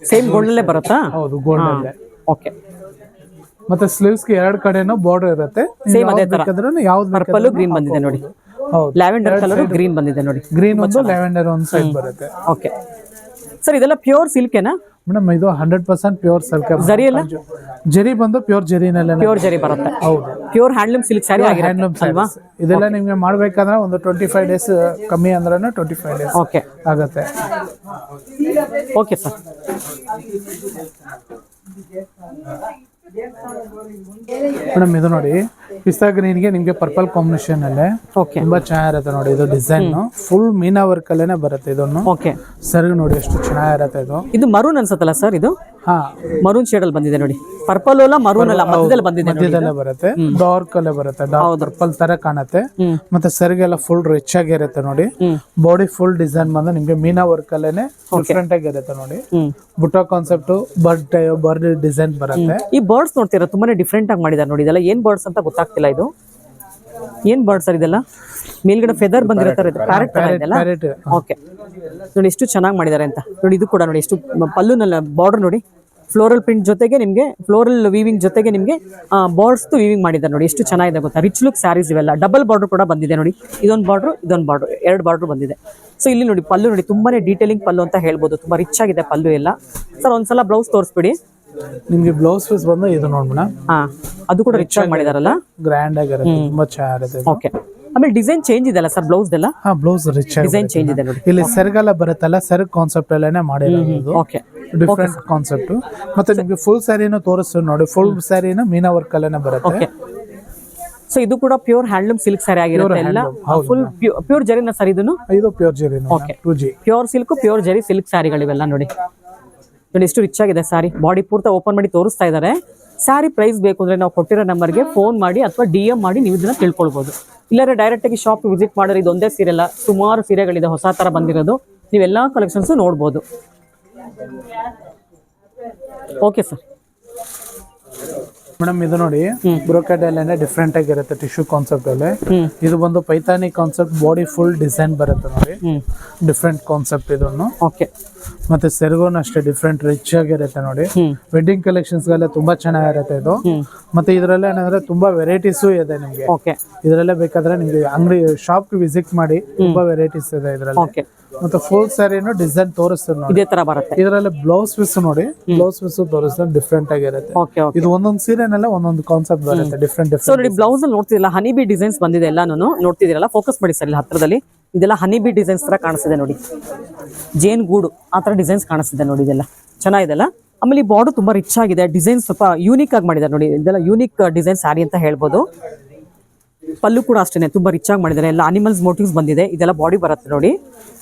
ಸೇಮ್ ಗೋಲ್ಡ್ ಅಲ್ಲೇ ಬರುತ್ತಾ? ಹೌದು, ಗೋಲ್ಡ್ ಅಲ್ಲೇ. ಓಕೆ, ಮತ್ತೆ ಸ್ಲೀವ್ಸ್ ಗೆ 2 ಕಡೆನೂ ಬಾರ್ಡರ್ ಇರುತ್ತೆ. ಸೇಮ್ ಅದೇ ತರ. ಯಾವ್ದು ಪರ್ಪಲ್ ಗ್ರೀನ್ ಬಂದಿದೆ ನೋಡಿ. ಹೌದು, ಲ್ಯಾವೆಂಡರ್ ಕಲರ್ ಗ್ರೀನ್ ಬಂದಿದೆ ನೋಡಿ. ಗ್ರೀನ್ ಒಂದು ಲ್ಯಾವೆಂಡರ್ ಒಂದು ಸೈಡ್ ಬರುತ್ತೆ. ಓಕೆ ಸರ್, ಇದೆಲ್ಲ ಪ್ಯೂರ್ ಸಿಲ್ಕೆನಾ ಮೇಡಮ್? ಇದು 100% ಪ್ಯೂರ್ ಸಿಲ್ಕ್. ಜರಿ ಎಲ್ಲ ಜರಿ ಬಂದು ಪ್ಯೂರ್ ಜರಿನಲ್ಲೇ, ಪ್ಯೂರ್ ಜರಿ ಬರುತ್ತೆ. ಹೌದು, ಪ್ಯೂರ್ ಹ್ಯಾಂಡ್ಲೂಮ್ ಸಿಲ್ಕ್ ಸ್ಯಾರಿ ಅಲ್ವಾ? ಇದೆಲ್ಲ ನಿಮ್ಗೆ ಮಾಡ್ಬೇಕಂದ್ರೆ ಒಂದು 25 ಡೇಸ್, ಕಮ್ಮಿ ಅಂದ್ರೆ 25 ಡೇಸ್ ಓಕೆ ಆಗುತ್ತೆ. Okay sir. ಮೇಡಮ್ ಇದು ನೋಡಿ, ಪಿಸ್ತಾ ಗ್ರೀನ್ಗೆ ನಿಮ್ಗೆ ಪರ್ಪಲ್ ಕಾಂಬಿನೇಷನ್ ಅಲ್ಲೇ ಓಕೆ, ತುಂಬಾ ಚೆನ್ನಾಗಿರುತ್ತೆ ನೋಡಿ. ಇದು ಡಿಸೈನ್ ಫುಲ್ ಮೀನಾ ವರ್ಕ್ ಅಲ್ಲೇನೆ ಬರುತ್ತೆ. ಇದನ್ನು ಓಕೆ, ಸೆರಗು ನೋಡಿ ಎಷ್ಟು ಚೆನ್ನಾಗಿರುತ್ತೆ ಇದು. ಇದು ಮರೂನ್ ಅನ್ಸತ್ತಲ್ಲ ಸರ್? ಇದು ಹಾ, ಮರೂನ್ ಶೇಡ್ ಅಲ್ಲಿ ಬಂದಿದೆ ನೋಡಿ. ಪರ್ಪಲ್ ಅಲ್ಲ, ಮರೂನ್ ಅಲ್ಲ, ಮಧ್ಯದಲ್ಲಿ ಬಂದಿದೆ. ಮಧ್ಯದಲ್ಲೇ ಬರುತ್ತೆ, ಡಾರ್ಕ್ ಅಲ್ಲೇ ಬರುತ್ತೆ. ಡಾರ್ಕ್ ಪರ್ಪಲ್ ತರ ಕಾಣುತ್ತೆ. ಮತ್ತೆ ಸೆರಗೆಲ್ಲ ಫುಲ್ ರಿಚ್ ಆಗಿರುತ್ತೆ ನೋಡಿ. ಬಾಡಿ ಫುಲ್ ಡಿಸೈನ್ ಬಂದು ನಿಮ್ಗೆ ಮೀನಾ ವರ್ಕ್ ಅಲ್ಲೇನೆ ಡಿಫ್ರೆಂಟ್ ಆಗಿರುತ್ತೆ ನೋಡಿ. ಬುಟ್ಟ ಕಾನ್ಸೆಪ್ಟ್, ಬರ್ಡ್ ಡಿಸೈನ್ ಬರುತ್ತೆ. ಈ ಬರ್ಡ್ಸ್ ನೋಡ್ತೀರಾ, ತುಂಬಾನೇ ಡಿಫ್ರೆಂಟ್ ಆಗಿ ಮಾಡಿದ್ದಾರೆ ನೋಡಿ. ಇದೆಲ್ಲ ಏನ್ ಬರ್ಡ್ಸ್ ಅಂತ ಗೊತ್ತಾಗ್ತಿಲ್ಲ. ಇದು ಏನ್ ಬರ್ಡ್ಸ್ ಸರ್? ಇದೆಲ್ಲ ಮೇಲ್ಗಡೆ ಫೆದರ್ ಬಂದಿರುತ್ತೆ, ಪ್ಯಾರೆಟ್ ತರ ಇದೆಲ್ಲ. ಓಕೆ ನೋಡಿ, ಎಷ್ಟು ಚೆನ್ನಾಗಿ ಮಾಡಿದ್ದಾರೆ ಅಂತ ನೋಡಿ. ಇದು ಕೂಡ ನೋಡಿ, ಎಷ್ಟು ಪಲ್ಲುನಲ್ಲ ಬಾರ್ಡರ್ ನೋಡಿ, ಫ್ಲೋರಲ್ ಪ್ರಿಂಟ್ ಜೊತೆಗೆ ನಿಮಗೆ ಫ್ಲೋರಲ್ ವೀವಿಂಗ್ ಜೊತೆಗೆ ನಿಮಗೆ ಬಾರ್ಡ್ಸ್ ವೀವಿಂಗ್ ಮಾಡಿದ್ದಾರೆ ನೋಡಿ. ಎಷ್ಟು ಚೆನ್ನಾಗಿದೆ ಗೊತ್ತಾ? ರಿಚ್ ಲುಕ್ ಸ್ಯಾರೀಸ್ ಇವೆಲ್ಲ. ಡಬಲ್ ಬಾರ್ಡರ್ ಕೂಡ ಬಂದಿದೆ ನೋಡಿ. ಇದೊಂದು ಬಾರ್ಡರ್, ಇದೊಂದು ಬಾರ್ಡರ್, 2 ಬಾರ್ಡರ್ ಬಂದಿದೆ. ಸೊ ಇಲ್ಲಿ ನೋಡಿ, ಪಲ್ಲು ನೋಡಿ, ತುಂಬಾನೇ ಡೀಟೇಲಿಂಗ್ ಪಲ್ಲು ಅಂತ ಹೇಳ್ಬೋದು. ತುಂಬಾ ರಿಚ್ ಆಗಿದೆ ಪಲ್ಲು ಎಲ್ಲ. ಸರ್ ಒಂದ್ಸಲ ಬ್ಲೌಸ್ ತೋರಿಸ್ಬಿಡಿ. ನಿಮ್ಗೆ ಬ್ಲೌಸ್ ಪೀಸ್ ಬಂದು ಇದು ನೋಡ್ಬೋಣ. ಹಾ, ಅದು ಕೂಡ ರಿಚ್ ಆಗಿ ಮಾಡಿದಾರಲ್ಲ, ಗ್ರ್ಯಾಂಡ್ ಆಗಿರುತ್ತೆ, ತುಂಬಾ ಚೆನ್ನಾಗಿರುತ್ತೆ. ಓಕೆ, ಆಮೇಲೆ ಡಿಸೈನ್ ಚೇಂಜ್ ಇದೆಲ್ಲ ಸರ್ ಬ್ಲೌಸ್ ಎಲ್ಲ? ಹಾ, ಬ್ಲೌಸ್ ರಿಚ್ ಡಿಸೈನ್ ಚೇಂಜ್ ಇದೆ ನೋಡಿ. ಇಲ್ಲಿ ಸೆರಗೆಲ್ಲ ಬರುತ್ತಲ್ಲ, ಸೆರಗ್ ಕಾನ್ಸೆಪ್ಟ್ ಅಲ್ಲೇನೆ ಮಾಡಿರೋದು. Okay, different concept. ಮತ್ತೆ ನಿಮ್ಗೆ ಫುಲ್ ಸ್ಯಾರಿನೂ ತೋರಿಸ್ತು ನೋಡಿ. ಫುಲ್ ಸ್ಯಾರಿನ ಮೀನಾ ವರ್ಕ್ ಅಲ್ಲೇನೆ ಬರುತ್ತೆ. ಓಕೆ, ಸೊ ಇದು ಕೂಡ ಪ್ಯೂರ್ ಹ್ಯಾಂಡ್ಲೂಮ್ ಸಿಲ್ಕ್ ಸ್ಯಾರಿ ಆಗಿರುತ್ತೆ. ಎಲ್ಲ ಫುಲ್ ಪ್ಯೂರ್ ಜರಿನ ಸರ್ ಇದನ್ನು? ಇದು ಪ್ಯೂರ್ ಜರಿ. ಓಕೆ, ಪ್ಯೂರ್ ಸಿಲ್ಕ್, ಪ್ಯೂರ್ ಜರಿ ಸಿಲ್ಕ್ ಸ್ಯಾರಿಗಳಿವೆಲ್ಲ ನೋಡಿ. ನೋಡಿ ಎಷ್ಟು ರಿಚ್ ಆಗಿದೆ ಸ್ಯಾರಿ. ಬಾಡಿ ಪೂರ್ತಿ ಓಪನ್ ಮಾಡಿ ತೋರಿಸ್ತಾ ಇದ್ದಾರೆ. ಸ್ಯಾರಿ ಪ್ರೈಸ್ ಬೇಕು ಅಂದ್ರೆ ನಾವು ಕೊಟ್ಟಿರೋ ನಂಬರ್ಗೆ ಫೋನ್ ಮಾಡಿ ಅಥವಾ DM ಮಾಡಿ ನೀವು ಇದನ್ನ ತಿಳ್ಕೊಳ್ಬಹುದು. ಇಲ್ಲಾಂದ್ರೆ ಡೈರೆಕ್ಟ್ ಆಗಿ ಶಾಪ್ ವಿಸಿಟ್ ಮಾಡಿದ್ರೆ ಇದೊಂದೇ ಸೀರೆ ಅಲ್ಲ, ಸುಮಾರು ಸೀರೆಗಳಿದೆ ಹೊಸ ತರ ಬಂದಿರೋದು. ನೀವೆಲ್ಲಾ ಕಲೆಕ್ಷನ್ಸ್ ನೋಡ್ಬೋದು. Okay sir. ಮೇಡಮ್ ಇದು ನೋಡಿ, ಬ್ರೋಕೆಡ್ ಅಲ್ಲೇನೆ ಡಿಫ್ರೆಂಟ್ ಆಗಿರುತ್ತೆ, ಟಿಶ್ಯೂ ಕಾನ್ಸೆಪ್ಟ್ ಅಲ್ಲಿ. ಇದು ಬಂದು Paithani concept, body full design ಬರುತ್ತೆ ನೋಡಿ. ಡಿಫ್ರೆಂಟ್ ಕಾನ್ಸೆಪ್ಟ್ ಇದನ್ನು. ಓಕೆ, ಮತ್ತೆ ಸೆರಗುನು ಅಷ್ಟೇ ಡಿಫ್ರೆಂಟ್ ರಿಚ್ ಆಗಿರುತ್ತೆ ನೋಡಿ. ವೆಡ್ಡಿಂಗ್ ಕಲೆಕ್ಷನ್ಸ್ ಗೆಲ್ಲ ತುಂಬಾ ಚೆನ್ನಾಗಿರುತ್ತೆ ಇದು. ಮತ್ತೆ ಇದ್ರಲ್ಲೇ ಏನಂದ್ರೆ ತುಂಬಾ ವೆರೈಟೀಸು ಇದೆ ನಿಮ್ಗೆ. ಓಕೆ, ಇದ್ರಲ್ಲೇ ಬೇಕಾದ್ರೆ ನಿಮ್ಗೆ ಅಂಗಡಿ ಶಾಪ್ ವಿಸಿಟ್ ಮಾಡಿ, ತುಂಬಾ ವೆರೈಟೀಸ್ ಇದೆ ಇದ್ರಲ್ಲಿ. ಓಕೆ, ಮತ್ತೆ ಫುಲ್ ಸ್ಯಾರಿನು ಡಿಸೈನ್ ತೋರಿಸ್ತಾರೆ ನೋಡಿ. ಇದೇ ತರ ಬರುತ್ತೆ. ಇದರಲ್ಲಿ ಬ್ಲೌಸ್ ಪೀಸ್ ನೋಡಿ, ಬ್ಲೌಸ್ ಪೀಸ್ ತೋರಿಸ್ತಾರೆ ಡಿಫ್ರೆಂಟ್ ಆಗಿರುತ್ತೆ. ಓಕೆ, ಓಕೆ, ಇದು ಒಂದೊಂದು ಸೀರೆನಲ್ಲ ಒಂದೊಂದು ಕಾನ್ಸೆಪ್ಟ್ ಬರುತ್ತೆ, ಡಿಫ್ರೆಂಟ್ ಸೊ ನೋಡಿ, ಬ್ಲೌಸ್ ಅಲ್ಲಿ ನೋಡ್ತಿದಿಲ್ಲ, ಹನಿ ಬಿ ಡಿಸೈನ್ಸ್ ಬಂದಿದೆ ಎಲ್ಲಾನು ನೋಡ್ತಿದಿರಲ್ಲ. ಫೋಕಸ್ ಮಾಡಿ ಸರ್ ಇಲ್ಲಿ ಹತ್ರದಲ್ಲಿ. ಇದೆಲ್ಲ ಹನಿ ಬಿ ಡಿಸೈನ್ಸ್ ತರ ಕಾಣಿಸ್ತಿದೆ ನೋಡಿ. ಜೇನ್ ಗೂಡು ಆ ತರ ಡಿಸೈನ್ಸ್ ಕಾಣಿಸ್ತಿದೆ ನೋಡಿ. ಇದೆಲ್ಲ ಚೆನ್ನಾಗಿದೆಲ್ಲ. ಆಮೇಲೆ ಈ ಬಾರ್ಡರ್ ತುಂಬಾ ರಿಚ್ ಆಗಿದೆ. ಡಿಸೈನ್ ಸ್ವಲ್ಪ ಯೂನಿಕ್ ಆಗಿ ಮಾಡಿದ್ದಾರೆ ನೋಡಿ. ಇದೆಲ್ಲ ಯೂನಿಕ್ ಡಿಸೈನ್ ಸ್ಯಾರಿ ಅಂತ ಹೇಳ್ಬೋದು. ಪಲ್ಲು ಕೂಡ ಅಷ್ಟೇ ತುಂಬಾ ರಿಚ್ ಆಗಿ ಮಾಡಿದ್ದಾರೆ. ಎಲ್ಲ ಅನಿಮಲ್ಸ್ ಮೋಟಿವ್ಸ್ ಬಂದಿದೆ. ಇದೆಲ್ಲ ಬಾಡಿ ಬರುತ್ತೆ ನೋಡಿ.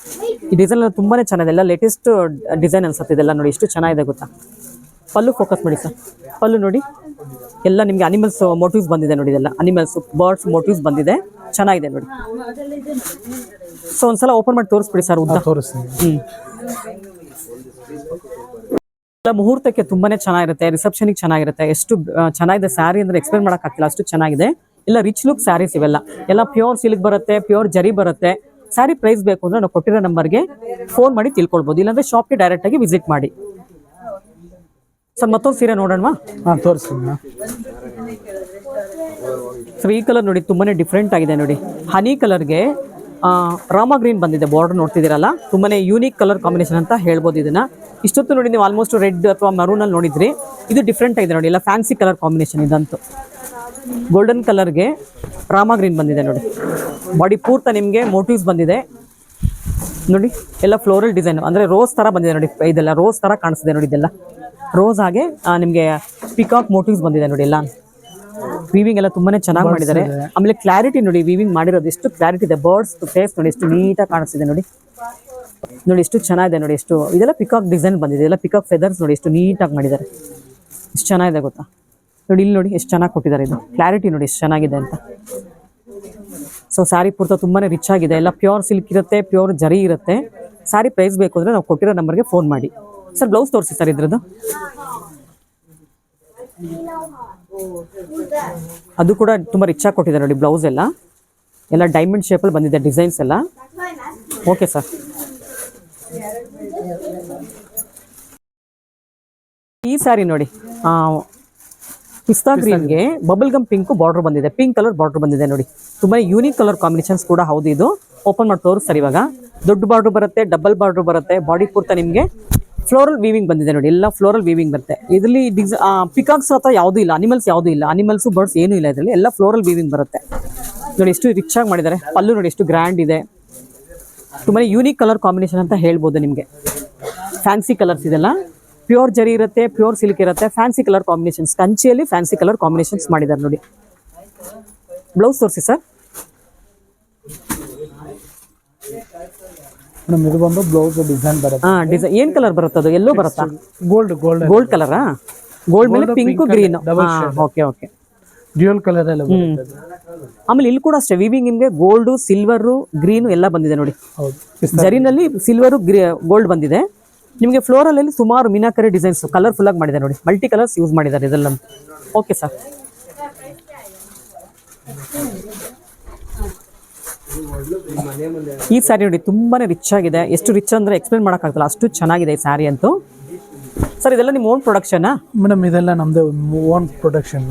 ಈ ಡಿಸೈನ್ ಎಲ್ಲ ತುಂಬಾನೇ ಚೆನ್ನಾಗಿದೆ. ಎಲ್ಲ ಲೇಟೆಸ್ಟ್ ಡಿಸೈನ್ ಅನ್ಸುತ್ತೆ ಇದೆಲ್ಲ ನೋಡಿ. ಎಷ್ಟು ಚೆನ್ನಾಗಿದೆ ಗೊತ್ತಾ. ಪಲ್ಲು ಫೋಕಸ್ ಮಾಡಿ ಸರ್. ಪಲ್ಲು ನೋಡಿ ಎಲ್ಲ ನಿಮಗೆ ಅನಿಮಲ್ಸ್ ಮೋಟಿವ್ಸ್ ಬಂದಿದೆ ನೋಡಿ. ಇದೆಲ್ಲ ಅನಿಮಲ್ಸ್ ಬರ್ಡ್ಸ್ ಮೋಟಿವ್ಸ್ ಬಂದಿದೆ. ಚೆನ್ನಾಗಿದೆ ನೋಡಿ. ಸೊ ಒಂದ್ಸಲ ಓಪನ್ ಮಾಡಿ ತೋರಿಸ್ಬಿಡಿ ಸರ್ ಉದ್ದ. ತೋರಿಸ್ತೀನಿ. ಮುಹೂರ್ತಕ್ಕೆ ತುಂಬಾನೇ ಚೆನ್ನಾಗಿರುತ್ತೆ. ರಿಸೆಪ್ಷನ್ಗೆ ಚೆನ್ನಾಗಿರುತ್ತೆ. ಎಷ್ಟು ಚೆನ್ನಾಗಿದೆ ಸ್ಯಾರಿ ಅಂದ್ರೆ ಎಕ್ಸ್ಪ್ಲೇನ್ ಮಾಡೋಕ್ಕಾಗ್ತಿಲ್ಲ, ಅಷ್ಟು ಚೆನ್ನಾಗಿದೆ. ಎಲ್ಲ ರಿಚ್ ಲುಕ್ ಸ್ಯಾರೀಸ್ ಇವೆಲ್ಲ. ಎಲ್ಲ ಪ್ಯೂರ್ ಸಿಲ್ಕ್ ಬರುತ್ತೆ, ಪ್ಯೂರ್ ಜರಿ ಬರುತ್ತೆ. ಸ್ಯಾರಿ ಪ್ರೈಸ್ ಬೇಕು ಅಂದ್ರೆ ನಾವು ಕೊಟ್ಟಿರೋ ನಂಬರ್ಗೆ ಫೋನ್ ಮಾಡಿ ತಿಳ್ಕೊಳ್ಬೋದು. ಇಲ್ಲಾಂದ್ರೆ ಶಾಪ್ಗೆ ಡೈರೆಕ್ಟ್ ಆಗಿ ವಿಸಿಟ್ ಮಾಡಿ. ಸರ್ ಮತ್ತೊಂದು ಸೀರೆ ನೋಡೋಣವಾ? ತೋರಿಸ್ತೀನಿ. ಸರ್ ಈ ಕಲರ್ ನೋಡಿ ತುಂಬಾನೇ ಡಿಫ್ರೆಂಟ್ ಆಗಿದೆ ನೋಡಿ. ಹನಿ ಕಲರ್ಗೆ ರಾಮ ಗ್ರೀನ್ ಬಂದಿದೆ. ಬಾರ್ಡರ್ ನೋಡ್ತಿದ್ದೀರಲ್ಲ, ತುಂಬಾನೇ ಯೂನಿಕ್ ಕಲರ್ ಕಾಂಬಿನೇಷನ್ ಅಂತ ಹೇಳ್ಬೋದು ಇದನ್ನ. ಇಷ್ಟೊತ್ತು ನೋಡಿ ನೀವು ಆಲ್ಮೋಸ್ಟ್ ರೆಡ್ ಅಥವಾ ಮರೂನ್ ಅಲ್ಲಿ ನೋಡಿದ್ರಿ. ಇದು ಡಿಫ್ರೆಂಟ್ ಆಗಿದೆ ನೋಡಿ. ಎಲ್ಲ ಫ್ಯಾನ್ಸಿ ಕಲರ್ ಕಾಂಬಿನೇಷನ್ ಇದಂತೂ. ಗೋಲ್ಡನ್ ಕಲರ್ಗೆ ರಾಮ ಗ್ರೀನ್ ಬಂದಿದೆ ನೋಡಿ. ಬಾಡಿ ಪೂರ್ತಿ ನಿಮಗೆ ಮೋಟಿವ್ಸ್ ಬಂದಿದೆ ನೋಡಿ. ಎಲ್ಲ ಫ್ಲೋರಲ್ ಡಿಸೈನ್ ಅಂದ್ರೆ ರೋಸ್ ತರ ಬಂದಿದೆ ನೋಡಿ. ಇದೆಲ್ಲ ರೋಸ್ ತರ ಕಾಣಿಸ್ತಿದೆ ನೋಡಿ. ಇದೆಲ್ಲ ರೋಸ್ ಹಾಗೆ ನಿಮಗೆ ಪಿಕಾಕ್ ಮೋಟಿವ್ಸ್ ಬಂದಿದೆ ನೋಡಿ. ಎಲ್ಲ ವೀವಿಂಗ್ ಎಲ್ಲ ತುಂಬಾನೇ ಚೆನ್ನಾಗಿ ಮಾಡಿದ್ದಾರೆ. ಆಮೇಲೆ ಕ್ಲಾರಿಟಿ ನೋಡಿ, ವೀವಿಂಗ್ ಮಾಡಿರೋದು ಎಷ್ಟು ಕ್ಲಾರಿಟಿ ಇದೆ. ಬರ್ಡ್ಸ್ ಫೇಸ್ ನೋಡಿ ಎಷ್ಟು ನೀಟಾಗಿ ಕಾಣಿಸ್ತಿದೆ ನೋಡಿ. ನೋಡಿ ಎಷ್ಟು ಚೆನ್ನಾಗಿದೆ ನೋಡಿ. ಎಷ್ಟು ಇದೆಲ್ಲ ಪಿಕಾಕ್ ಡಿಸೈನ್ ಬಂದಿದೆ. ಎಲ್ಲ ಪಿಕಾಕ್ ಫೆದರ್ಸ್ ನೋಡಿ ಎಷ್ಟು ನೀಟಾಗಿ ಮಾಡಿದ್ದಾರೆ. ಎಷ್ಟು ಚೆನ್ನಾಗಿದೆ ಗೊತ್ತಾ ನೋಡಿ. ಇಲ್ಲಿ ನೋಡಿ ಎಷ್ಟು ಚೆನ್ನಾಗಿ ಕೊಟ್ಟಿದ್ದಾರೆ. ಇದು ಕ್ಲಾರಿಟಿ ನೋಡಿ ಎಷ್ಟು ಚೆನ್ನಾಗಿದೆ ಅಂತ. ಸೊ ಸ್ಯಾರಿ ಪೂರ್ತ ತುಂಬಾನೇ ರಿಚ್ ಆಗಿದೆ. ಎಲ್ಲ ಪ್ಯೂರ್ ಸಿಲ್ಕ್ ಇರುತ್ತೆ, ಪ್ಯೂರ್ ಜರಿ ಇರುತ್ತೆ. ಸ್ಯಾರಿ ಪ್ರೈಸ್ ಬೇಕು ಅಂದ್ರೆ ನಾವು ಕೊಟ್ಟಿರೋ ನಂಬರ್ಗೆ ಫೋನ್ ಮಾಡಿ. ಸರ್ ಬ್ಲೌಸ್ ತೋರಿಸಿ ಸರ್ ಇದ್ರದ್ದು. ಅದು ಕೂಡ ತುಂಬಾ ರಿಚ್ ಆಗಿ ಕೊಟ್ಟಿದ್ದಾರೆ ನೋಡಿ. ಬ್ಲೌಸ್ ಎಲ್ಲ ಡೈಮಂಡ್ ಶೇಪಲ್ಲಿ ಬಂದಿದೆ ಡಿಸೈನ್ಸ್ ಎಲ್ಲ. Okay sir. ಈ ಸ್ಯಾರಿ ನೋಡಿ, ಪಿಸ್ತಾ ಗ್ರೀನ್ಗೆ ಬಬಲ್ ಗಮ್ ಪಿಂಕ್ ಬಾರ್ಡರ್ ಬಂದಿದೆ. ಪಿಂಕ್ ಕಲರ್ ಬಾರ್ಡರ್ ಬಂದಿದೆ ನೋಡಿ. ತುಂಬಾ ಯೂನಿಕ್ ಕಲರ್ ಕಾಂಬಿನೇಷನ್ಸ್ ಕೂಡ ಹೌದು. ಇದು ಓಪನ್ ಮಾಡಿ ತೋರಿಸ್ತಾರೆ ಇವಾಗ. ದೊಡ್ಡ ಬಾರ್ಡರ್ ಬರುತ್ತೆ, ಡಬಲ್ ಬಾರ್ಡರ್ ಬರುತ್ತೆ. ಬಾಡಿ ಪೂರ್ತ ನಿಮಗೆ ಫ್ಲೋರಲ್ ವೀವಿಂಗ್ ಬಂದಿದೆ ನೋಡಿ. ಎಲ್ಲ ಫ್ಲೋರಲ್ ವೀವಿಂಗ್ ಬರುತ್ತೆ ಇದರಲ್ಲಿ. ಪಿಕಾಕ್ಸ್ ಅಥವಾ ಯಾವುದೂ ಇಲ್ಲ, ಅನಿಮಲ್ಸ್ ಯಾವುದೂ ಇಲ್ಲ. ಅನಿಮಲ್ಸ್ ಬರ್ಡ್ಸ್ ಏನೂ ಇಲ್ಲ ಇದರಲ್ಲಿ. ಎಲ್ಲ ಫ್ಲೋರಲ್ ವೀವಿಂಗ್ ಬರುತ್ತೆ ನೋಡಿ. ಎಷ್ಟು ರಿಚ್ ಆಗಿ ಮಾಡಿದ್ದಾರೆ. ಪಲ್ಲು ನೋಡಿ ಎಷ್ಟು ಗ್ರ್ಯಾಂಡ್ ಇದೆ. ತುಂಬಾ ಯೂನಿಕ್ ಕಲರ್ ಕಾಂಬಿನೇಷನ್ ಅಂತ ಹೇಳ್ಬೋದು ನಿಮಗೆ. ಫ್ಯಾನ್ಸಿ ಕಲರ್ಸ್ ಇದೆಲ್ಲ. ಪ್ಯೂರ್ ಜರಿ ಇರುತ್ತೆ, ಪ್ಯೂರ್ ಸಿಲ್ಕ್ ಇರುತ್ತೆ. ಫ್ಯಾನ್ಸಿ ಕಲರ್ ಕಾಂಬಿನೇಷನ್ಸ್, ಕಂಚಿಯಲ್ಲಿ ಫ್ಯಾನ್ಸಿ ಕಲರ್ ಕಾಂಬಿನೇಷನ್ಸ್ ಮಾಡಿದ್ದಾರೆ ನೋಡಿ. ಬ್ಲೌಸ್ ತೋರಿಸಿ ಸರ್. ಮೇಡಮ್ ಇದು ಬಂದು ಬ್ಲೌಸ್ ಡಿಸೈನ್ ಬರುತ್ತೆ. ಡಿಸೈನ್ ಏನ್ ಕಲರ್ ಬರುತ್ತೆ? ಅದು ಎಲ್ಲೋ ಬರುತ್ತಾ? ಗೋಲ್ಡ್ ಕಲರಾ? ಗೋಲ್ಡ್ ಮೇಲೆ pink green. Okay okay. Dual colour ಎಲ್ಲ ಬರುತ್ತೆ. ಆಮೇಲೆ ಇಲ್ಲಿ ಕೂಡ ಅಷ್ಟೇ ವೀವಿಂಗ್ ನಿಮಗೆ ಗೋಲ್ಡ್, ಸಿಲ್ವರ್, ಗ್ರೀನ್ ಎಲ್ಲ ಬಂದಿದೆ ನೋಡಿ. ಹೌದು. ಜರಿನಲ್ಲಿ ಸಿಲ್ವರ್, ಗೋಲ್ಡ್ ಬಂದಿದೆ ನಿಮಗೆ. ಫ್ಲೋರಲ್ ಅಲ್ಲಿ ಸುಮಾರು ಮೀನಾಕರಿ ಡಿಸೈನ್ಸ್ ಕಲರ್ಫುಲ್ ಆಗಿ ಮಾಡಿದ್ದಾರೆ ನೋಡಿ. ಮಲ್ಟಿ ಕಲರ್ಸ್ ಯೂಸ್ ಮಾಡಿದ್ದಾರೆ ಇದೆಲ್ಲ. Okay sir. ಈ ಸ್ಯಾರಿ ನೋಡಿ ತುಂಬಾನೇ ರಿಚ್ ಆಗಿದೆ. ಎಷ್ಟು ರಿಚ್ ಅಂದ್ರೆ ಎಕ್ಸ್ಪ್ಲೇನ್ ಮಾಡೋಕ್ಕಾಗಲ್ಲ, ಅಷ್ಟು ಚೆನ್ನಾಗಿದೆ ಈ ಸ್ಯಾರಿ ಅಂತೂ. ಸರ್ ಇದೆಲ್ಲ ನಿಮ್ಮ ಓನ್ ಪ್ರೊಡಕ್ಷನ್? ಮೇಡಮ್ ಇದೆಲ್ಲ ನಮ್ದು ಓನ್ ಪ್ರೊಡಕ್ಷನ್.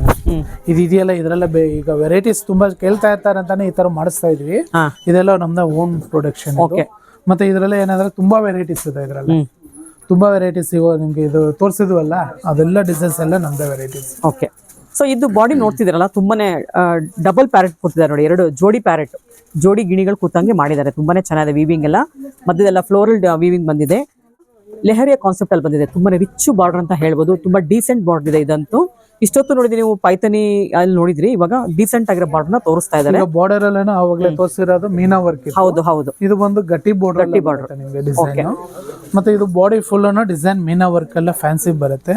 ಇದು ಇದೆಯಲ್ಲ ಇದರೆಲ್ಲ ಈಗ ವೆರೈಟೀಸ್ ತುಂಬಾ ಕೇಳ್ತಾ ಇರ್ತಾರೆ ಅಂತಾನೆ ಈ ತರ ಮಾಡಿಸ್ತಾ ಇದ್ವಿ. ಇದೆಲ್ಲ ನಮ್ದು ಓನ್ ಪ್ರೊಡಕ್ಷನ್. ಮತ್ತೆ ಇದರಲ್ಲಿ ಏನಂದ್ರೆ ತುಂಬಾ ವೆರೈಟೀಸ್ ಇದೆ. ಇದರಲ್ಲಿ ತುಂಬಾ ವೆರೈಟೀಸ್ ಇವ ನಿಮ್ಗೆ ಇದು ತೋರಿಸಿದ್ವಲ್ಲ ಅದೆಲ್ಲ ಡಿಸೈನ್ಸ್ ಎಲ್ಲ ನಮ್ದೇ ವೆರೈಟೀಸ್. ಓಕೆ. ಸೊ ಇದು ಬಾಡಿ ನೋಡ್ತಿದ್ದೀರಲ್ಲ ತುಂಬಾನೇ ಡಬಲ್ ಪ್ಯಾರೆಟ್ ಕೊಟ್ಟಿದ್ದಾರೆ ನೋಡಿ. 2 ಜೋಡಿ ಪ್ಯಾರೆಟ್, ಜೋಡಿ ಗಿಣಿಗಳು ಕೂತಂಗೆ ಮಾಡಿದ್ದಾರೆ. ತುಂಬಾನೇ ಚೆನ್ನಾಗಿದೆ ವೀವಿಂಗ್ ಎಲ್ಲ. ಮಧ್ಯದೆಲ್ಲ ಫ್ಲೋರಲ್ ವೀವಿಂಗ್ ಬಂದಿದೆ. ಲೆಹರಿಯ ಕಾನ್ಸೆಪ್ಟ್ ಅಲ್ಲಿ ಬಂದಿದೆ. ತುಂಬಾನೇ ರಿಚ್ ಬಾರ್ಡರ್ ಅಂತ ಹೇಳ್ಬೋದು. ತುಂಬಾ ಡೀಸೆಂಟ್ ಬಾರ್ಡರ್ ಇದೆ ಇದಂತೂ. ಇಷ್ಟೊತ್ತು ನೋಡಿದ್ರಿ ನೀವು ಪೈಥನಿ ಅಲ್ಲಿ ನೋಡಿದ್ರಿ. ಇವಾಗ ಡೀಸೆಂಟ್ ಆಗಿರೋ ಬಾರ್ಡರ್ ನ ತೋರಿಸ್ತಾ ಇದ್ದಾರೆ. ಬಾರ್ಡರ್ ಅಲ್ಲೇನೋ ಅವಾಗಲೇ ತೋರಿಸಿರೋದು ಮೀನಾ ವರ್ಕ್. ಹೌದು ಹೌದು. ಇದು ಬಂದು ಗಟ್ಟಿ ಬಾರ್ಡರ್ ನಿಮಗೆ ಡಿಸೈನ್. ಮತ್ತೆ ಇದು ಬಾಡಿ ಫುಲ್ ಅನ್ನೋ ಡಿಸೈನ್ ಮೀನಾ ವರ್ಕ್ ಎಲ್ಲ ಫ್ಯಾನ್ಸಿ ಬರುತ್ತೆ.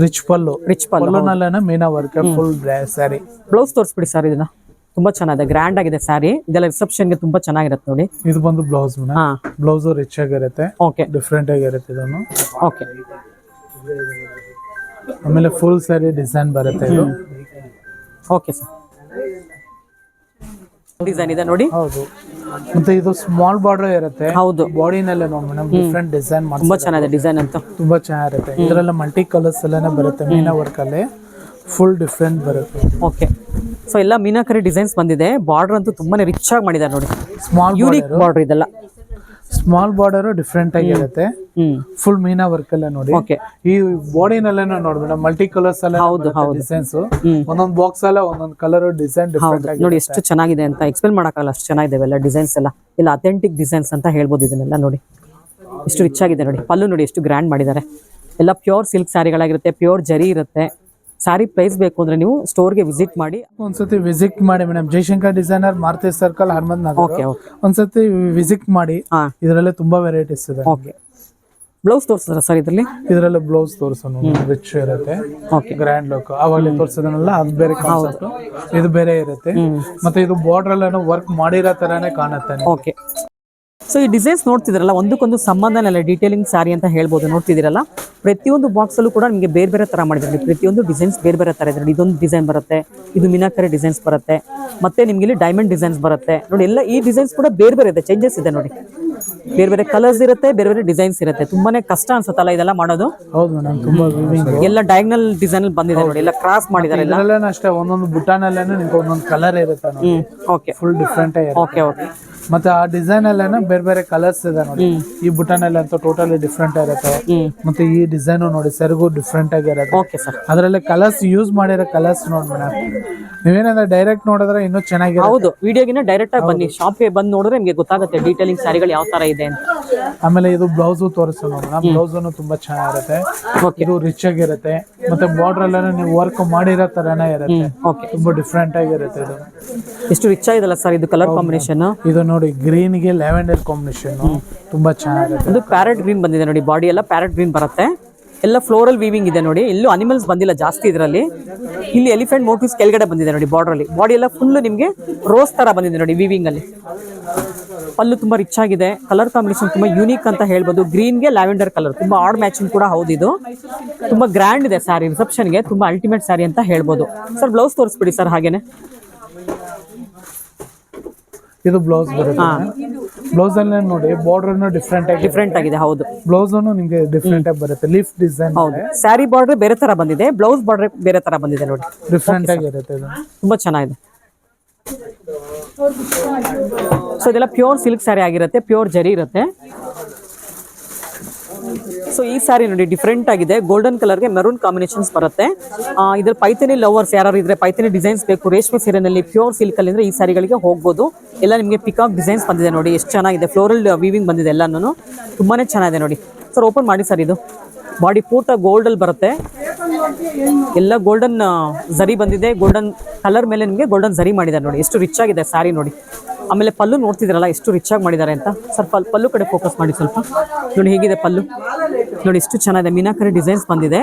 ರಿಚ್ ಪಲ್ಲು ಪಲ್ಲುನಲ್ಲೇನೋ ಮೀನಾ ವರ್ಕ್ ಫುಲ್ ಸ್ಯಾರಿ. ಬ್ಲೌಸ್ ತೋರಿಸ್ಬಿಡಿ ಸರ್. ಇದನ್ನ ತುಂಬಾ ಚೆನ್ನಾಗಿದೆ, ಗ್ರ್ಯಾಂಡ್ ಆಗಿದೆ ಸ್ಯಾರಿ. ಇದೆಲ್ಲ ರಿಸೆಪ್ಷನ್ ಗೆ ತುಂಬಾ ಚೆನ್ನಾಗಿರುತ್ತೆ ನೋಡಿ. ಇದು ಬಂದು ಬ್ಲೌಸ್. ಬ್ಲೌಸ್ ರಿಚ್ ಆಗಿರುತ್ತೆ. ಓಕೆ. ಡಿಫ್ರೆಂಟ್ ಆಗಿರುತ್ತೆ ಇದನ್ನು. ಓಕೆ. ಆಮೇಲೆ ಫುಲ್ ಸ್ಯಾರಿ ಡಿಸೈನ್ ಬರುತ್ತೆ ಇದು. Okay sir. ಡಿಸೈನ್ ಇದೆ ನೋಡಿ. ಹೌದು. ಮತ್ತೆ ಇದು ಸ್ಮಾಲ್ ಬಾರ್ಡರ್ ಇರುತ್ತೆ. ಹೌದು. ಬಾಡಿನಲ್ಲೇ ನೋಡಿ ಮೇಡಮ್ ಡಿಫ್ರೆಂಟ್ ಡಿಸೈನ್ ಮಾಡಿ ತುಂಬಾ ಚೆನ್ನಾಗಿದೆ ಡಿಸೈನ್ ಅಂತ. ತುಂಬಾ ಚೆನ್ನಾಗಿರುತ್ತೆ. ಇದರೆಲ್ಲ ಮಲ್ಟಿ ಕಲರ್ಸ್ ಎಲ್ಲಾನೇ ಬರುತ್ತೆ. ಮೀನಾ ವರ್ಕ್ ಅಲ್ಲಿ ಫುಲ್ ಡಿಫ್ರೆಂಟ್ ಬರುತ್ತೆ. ಓಕೆ. ಸೊ ಎಲ್ಲ ಮೀನಾಕರಿ ಡಿಸೈನ್ಸ್ ಬಂದಿದೆ. ಬಾರ್ಡರ್ ಅಂತೂ ತುಂಬಾನೇ ರಿಚ್ ಆಗಿ ಮಾಡಿದ್ದಾರೆ ನೋಡಿ. ಸ್ಮಾಲ್ ಯೂನಿಕ್ ಬಾರ್ಡರ್ ಇದೆಲ್ಲ. ಸ್ಮಾಲ್ ಬಾರ್ಡರ್ ಡಿಫ್ರೆಂಟ್ ಆಗಿರುತ್ತೆ. ಫುಲ್ ಮೀನಾ ವರ್ಕ್ ಎಲ್ಲ ನೋಡಿ. ಈ ಬಾಡಿನಲ್ಲೇನೋ ನೋಡಿ ಮೇಡಮ್ ಮಲ್ಟಿ ಕಲರ್ಸ್ ಎಲ್ಲ ಡಿಸೈನ್ಸ್. ಒಂದೊಂದು ಬಾಕ್ಸ್ ಎಲ್ಲ ಒಂದೊಂದು ಕಲರ್ ಡಿಸೈನ್ ಡಿಫ್ರೆಂಟ್ ನೋಡಿ. ಎಷ್ಟು ಚೆನ್ನಾಗಿದೆ ಅಂತ ಎಕ್ಸ್ಪ್ಲೇನ್ ಮಾಡಕ್ಕಾಗಲ್ಲ, ಅಷ್ಟು ಚೆನ್ನಾಗಿದೆ ಎಲ್ಲ ಡಿಸೈನ್ಸ್ ಎಲ್ಲ. ಇಲ್ಲ ಅಥೆಂಟಿಕ್ ಡಿಸೈನ್ಸ್ ಅಂತ ಹೇಳ್ಬೋದು ಇದನ್ನೆಲ್ಲ ನೋಡಿ. ಎಷ್ಟು ರಿಚ್ ಆಗಿದೆ ನೋಡಿ. ಪಲ್ಲು ನೋಡಿ ಎಷ್ಟು ಗ್ರ್ಯಾಂಡ್ ಮಾಡಿದ್ದಾರೆ. ಎಲ್ಲ ಪ್ಯೂರ್ ಸಿಲ್ಕ್ ಸ್ಯಾರಿಗಳಾಗಿರುತ್ತೆ, ಪ್ಯೂರ್ ಜರಿ ಇರುತ್ತೆ. ಸ್ಯಾರಿ ಪ್ರೈಸ್ ಬೇಕು ಅಂದ್ರೆ ನೀವು ಸ್ಟೋರ್ಗೆ ವಿಸಿಟ್ ಮಾಡಿ. ಒಂದ್ಸತಿ ವಿಸಿಟ್ ಮಾಡಿ madam, Jayashankar designer, Maruti circle, Hanumantha Nagar. Okay okay ಒಂದ್ಸತಿ ವಿಸಿಟ್ ಮಾಡಿ. ಇದರಲ್ಲೇ ತುಂಬಾ ವೆರೈಟೀಸ್ ಇದೆ. ಓಕೆ, ಬ್ಲೌಸ್ ತೋರಿಸಿದ್ರ ಸರ್ ಇದರಲ್ಲಿ? ಇದರಲ್ಲಿ ಬ್ಲೌಸ್ ತೋರಿಸೋಣ, ರಿಚ್ ಇರುತ್ತೆ, ಗ್ರ್ಯಾಂಡ್ ಲುಕ್. ಅವಾಗಲೇ ತೋರಿಸೋದನ್ನೆಲ್ಲ ಅದು ಬೇರೆ ಕಾನ್ಸೆಪ್ಟ್, ಇದು ಬೇರೆ ಇರುತ್ತೆ. ಮತ್ತೆ ಇದು ಬಾರ್ಡರ್ ಎಲ್ಲ ವರ್ಕ್ ಮಾಡಿರೋ ತರಾನೇ ಕಾಣುತ್ತೆ. ಓಕೆ, ಸೊ ಈ ಡಿಸೈನ್ಸ್ ನೋಡ್ತಿದ್ರಲ್ಲ, ಒಂದಕ್ಕೊಂದು ಸಂಬಂಧನೆಲ್ಲ ಡೀಟೇಲಿಂಗ್ ಸ್ಯಾರಿ ಅಂತ ಹೇಳ್ಬೋದು. ನೋಡ್ತಿದ್ದೀರಲ್ಲ, ಪ್ರತಿಯೊಂದು ಬಾಕ್ಸ್ ಅಲ್ಲೂ ಕೂಡ ನಿಮಗೆ ಬೇರೆ ಬೇರೆ ತರ ಮಾಡಿದ್ದಾರೆ. ಪ್ರತಿಯೊಂದು ಡಿಸೈನ್ಸ್ ಬೇರೆ ಬೇರೆ ತರ ಇದೆ. ಇದೊಂದು ಡಿಸೈನ್ ಬರುತ್ತೆ, ಇದು ಮೀನಾಕರಿ ಡಿಸೈನ್ಸ್ ಬರುತ್ತೆ, ಮತ್ತೆ ನಿಮ್ಗೆ ಇಲ್ಲಿ ಡೈಮಂಡ್ ಡಿಸೈನ್ಸ್ ಬರುತ್ತೆ ನೋಡಿ. ಎಲ್ಲ ಈ ಡಿಸೈನ್ಸ್ ಕೂಡ ಬೇರೆ ಬೇರೆ ಇದೆ, ಚೇಂಜಸ್ ಇದೆ ನೋಡಿ. ಬೇರೆ ಬೇರೆ ಕಲರ್ಸ್ ಇರುತ್ತೆ, ಬೇರೆ ಬೇರೆ ಡಿಸೈನ್ಸ್ ಇರುತ್ತೆ. ತುಂಬಾನೇ ಕಷ್ಟ ಅನ್ಸುತ್ತಲ್ಲ ಇದೆಲ್ಲ ಮಾಡೋದು? ಹೌದು ಮೇಡಮ್, ತುಂಬಾ ಎಲ್ಲ ಡಯಾಗ್ನಲ್ ಡಿಸೈನ್ ಬಂದಿದೆ ನೋಡಿ, ಎಲ್ಲ ಕ್ರಾಸ್ ಮಾಡಿದ್ದಾರೆ. ಎಲ್ಲ ಅಷ್ಟೇ, ಒಂದೊಂದು ಬುಟಾನಲ್ಲೇನೆ ನಿಮ್ಗೆ ಒಂದೊಂದು ಕಲರ್ ಇರುತ್ತೆ ನೋಡಿ. ಓಕೆ, ಫುಲ್ ಡಿಫ್ರೆಂಟ್ ಆಗಿದೆ. Okay okay. ಮತ್ತೆ ಆ ಡಿಸೈನ್ ಅಲ್ಲೇನೆ ಬೇರೆ ಬೇರೆ ಕಲರ್ಸ್ ಇದೆ ನೋಡಿ. ಈ ಬುಟಾನ್ ಎಲ್ಲ ಅಂತೂ ಟೋಟಲಿ ಡಿಫ್ರೆಂಟ್ ಇರುತ್ತೆ. ಮತ್ತೆ ಈ ಡಿಸೈನ್ ನೋಡಿ, ಸೆರಗು ಡಿಫ್ರೆಂಟ್ ಆಗಿರುತ್ತೆ. ಓಕೆ ಸರ್, ಅದರಲ್ಲಿ ಕಲರ್ಸ್ ಯೂಸ್ ಮಾಡಿರೋ ಕಲರ್ಸ್ ನೋಡಿ ಮೇಡಮ್. ನೀವೇನಂದ್ರೆ ಡೈರೆಕ್ಟ್ ನೋಡಿದ್ರೆ ಇನ್ನೂ ಚೆನ್ನಾಗಿ. ಹೌದು, ವಿಡಿಯೋಗಿನ ಡೈರೆಕ್ಟ್ ಆಗಿ ಬನ್ನಿ, ಶಾಪ್ಗೆ ಬಂದು ನೋಡಿದ್ರೆ ನಿಮಗೆ ಗೊತ್ತಾಗುತ್ತೆ ಡೀಟೇಲಿಂಗ್ ಸ್ಯಾರಿಗಳು ಯಾವ ತರ ಇದೆ ಅಂತ. ಆಮೇಲೆ ಇದು ಬ್ಲೌಸ್ ತೋರಿಸೋಣ ಮೇಡಮ್. ಬ್ಲೌಸ್ ತುಂಬಾ ಚೆನ್ನಾಗಿರುತ್ತೆ, ಇದು ರಿಚ್ ಆಗಿರುತ್ತೆ. ಮತ್ತೆ ಬಾರ್ಡರ್ ಎಲ್ಲ ನೀವು ವರ್ಕ್ ಮಾಡಿರೋ ತರನೇ ಇರುತ್ತೆ. ತುಂಬಾ ಡಿಫ್ರೆಂಟ್ ಆಗಿರುತ್ತೆ. ಇದು ಎಷ್ಟು ರಿಚ್ ಆಗಿದೆಲ್ಲ ಸರ್ ಇದು ಕಲರ್ ಕಾಂಬಿನೇಷನ್. ಇದು ನೋಡಿ, ಗ್ರೀನ್ ಗೆ ಲ್ಯಾವೆಂಡರ್ ಕಾಂಬಿನೇಷನ್ ತುಂಬಾ ಚೆನ್ನಾಗಿರುತ್ತೆ. ಇದು ಪ್ಯಾರೆಟ್ ಗ್ರೀನ್ ಬಂದಿದೆ ನೋಡಿ, ಬಾಡಿ ಎಲ್ಲ ಪ್ಯಾರೆಟ್ ಗ್ರೀನ್ ಬರುತ್ತೆ. ಎಲ್ಲ ಫ್ಲೋರಲ್ ವೀವಿಂಗ್ ಇದೆ ನೋಡಿ, ಎಲ್ಲೂ ಅನಿಮಲ್ಸ್ ಬಂದಿಲ್ಲ ಜಾಸ್ತಿ ಇದರಲ್ಲಿ. ಇಲ್ಲಿ ಎಲಿಫೆಂಟ್ ಮೋಟಿವ್ಸ್ ಕೆಳಗಡೆ ಬಂದಿದೆ ನೋಡಿ ಬಾರ್ಡರ್ ಅಲ್ಲಿ. ಬಾಡಿ ಎಲ್ಲ ಫುಲ್ ನಿಮಗೆ ರೋಸ್ ತರ ಬಂದಿದೆ ನೋಡಿ ವೀವಿಂಗ್ ಅಲ್ಲಿ. ಪಲ್ಲು ತುಂಬಾ ರಿಚ್ ಆಗಿದೆ, ಕಲರ್ ಕಾಂಬಿನೇಷನ್ ತುಂಬಾ ಯೂನಿಕ್ ಅಂತ ಹೇಳ್ಬೋದು. ಗ್ರೀನ್ ಗೆ ಲ್ಯಾವೆಂಡರ್ ಕಲರ್ ತುಂಬಾ ಆಡ್ ಮ್ಯಾಚಿಂಗ್ ಕೂಡ ಹೌದು. ಇದು ತುಂಬಾ ಗ್ರ್ಯಾಂಡ್ ಇದೆ ಸ್ಯಾರಿ, ರಿಸೆಪ್ಷನ್ ಗೆ ತುಂಬಾ ಅಲ್ಟಿಮೇಟ್ ಸ್ಯಾರಿ ಅಂತ ಹೇಳ್ಬೋದು. ಸರ್ ಬ್ಲೌಸ್ ತೋರಿಸ್ಬಿಡಿ ಸರ್ ಹಾಗೇನೆ. ಇದು ಬ್ಲೌಸ್ ಬರುತ್ತೆ. ಬ್ಲೌಸ್ ಅಲ್ಲಿ ನೋಡಿ, ಬಾರ್ಡರ್ ಡಿಫ್ರೆಂಟ್ ಆಗಿದೆ. ಹೌದು, ಬ್ಲೌಸ್ ನಿಮ್ಗೆ ಡಿಫ್ರೆಂಟ್ ಆಗಿ ಬರುತ್ತೆ, ಲೀಫ್ ಡಿಸೈನ್. ಹೌದು, ಸ್ಯಾರಿ ಬಾರ್ಡರ್ ಬೇರೆ ತರ ಬಂದಿದೆ, ಬ್ಲೌಸ್ ಬಾರ್ಡರ್ ಬೇರೆ ತರ ಬಂದಿದೆ ನೋಡಿ, ಡಿಫ್ರೆಂಟ್ ಆಗಿರುತ್ತೆ. ಇದು ತುಂಬಾ ಚೆನ್ನಾಗಿದೆ. ಸೊ ಇದೆಲ್ಲ ಪ್ಯೂರ್ ಸಿಲ್ಕ್ ಸ್ಯಾರಿ ಆಗಿರುತ್ತೆ, ಪ್ಯೂರ್ ಜರಿ ಇರುತ್ತೆ. ಸೊ ಈ ಸ್ಯಾರಿ ನೋಡಿ ಡಿಫ್ರೆಂಟ್ ಆಗಿದೆ, ಗೋಲ್ಡನ್ ಕಲರ್ಗೆ ಮೆರೂನ್ ಕಾಂಬಿನೇಷನ್ಸ್ ಬರುತ್ತೆ. ಇದ್ರ ಪೈಥಾನಿ ಲವರ್ಸ್ ಯಾರು ಇದ್ರೆ, ಪೈಥಾನಿ ಡಿಸೈನ್ಸ್ ಬೇಕು ರೇಷ್ಮೆ ಸೀರೆನಲ್ಲಿ ಪ್ಯೂರ್ ಸಿಲ್ಕ್ ಅಲ್ಲಿ ಅಂದ್ರೆ ಈ ಸ್ಯಾರಿಗಳಿಗೆ ಹೋಗ್ಬೋದು. ಎಲ್ಲ ನಿಮಗೆ ಪಿಕಾಕ್ ಡಿಸೈನ್ಸ್ ಬಂದಿದೆ ನೋಡಿ, ಎಷ್ಟು ಚೆನ್ನಾಗಿದೆ. ಫ್ಲೋರಲ್ ವೀವಿಂಗ್ ಬಂದಿದೆ ಎಲ್ಲಾನು, ತುಂಬಾನೇ ಚೆನ್ನಾಗಿದೆ ನೋಡಿ. ಸರ್ ಓಪನ್ ಮಾಡಿ ಸರ್. ಇದು ಬಾಡಿ ಪೂರ್ತ ಗೋಲ್ಡ್ ಅಲ್ಲಿ ಬರುತ್ತೆ, ಎಲ್ಲ ಗೋಲ್ಡನ್ ಜರಿ ಬಂದಿದೆ. ಗೋಲ್ಡನ್ ಕಲರ್ ಮೇಲೆ ನಿಮಗೆ ಗೋಲ್ಡನ್ ಜರಿ ಮಾಡಿದ್ದಾರೆ ನೋಡಿ, ಎಷ್ಟು ರಿಚ್ ಆಗಿದೆ ಸ್ಯಾರಿ ನೋಡಿ. ಆಮೇಲೆ ಪಲ್ಲು ನೋಡ್ತಿದ್ರಲ್ಲ ಎಷ್ಟು ರಿಚ್ ಆಗಿ ಮಾಡಿದ್ದಾರೆ ಅಂತ. ಸ್ವಲ್ಪ ಪಲ್ಲು ಕಡೆ ಫೋಕಸ್ ಮಾಡಿ ಸ್ವಲ್ಪ ನೋಡಿ, ಹೇಗಿದೆ ಪಲ್ಲು ನೋಡಿ, ಎಷ್ಟು ಚೆನ್ನಾಗಿದೆ. ಮೀನಾಕರಿ ಡಿಸೈನ್ಸ್ ಬಂದಿದೆ.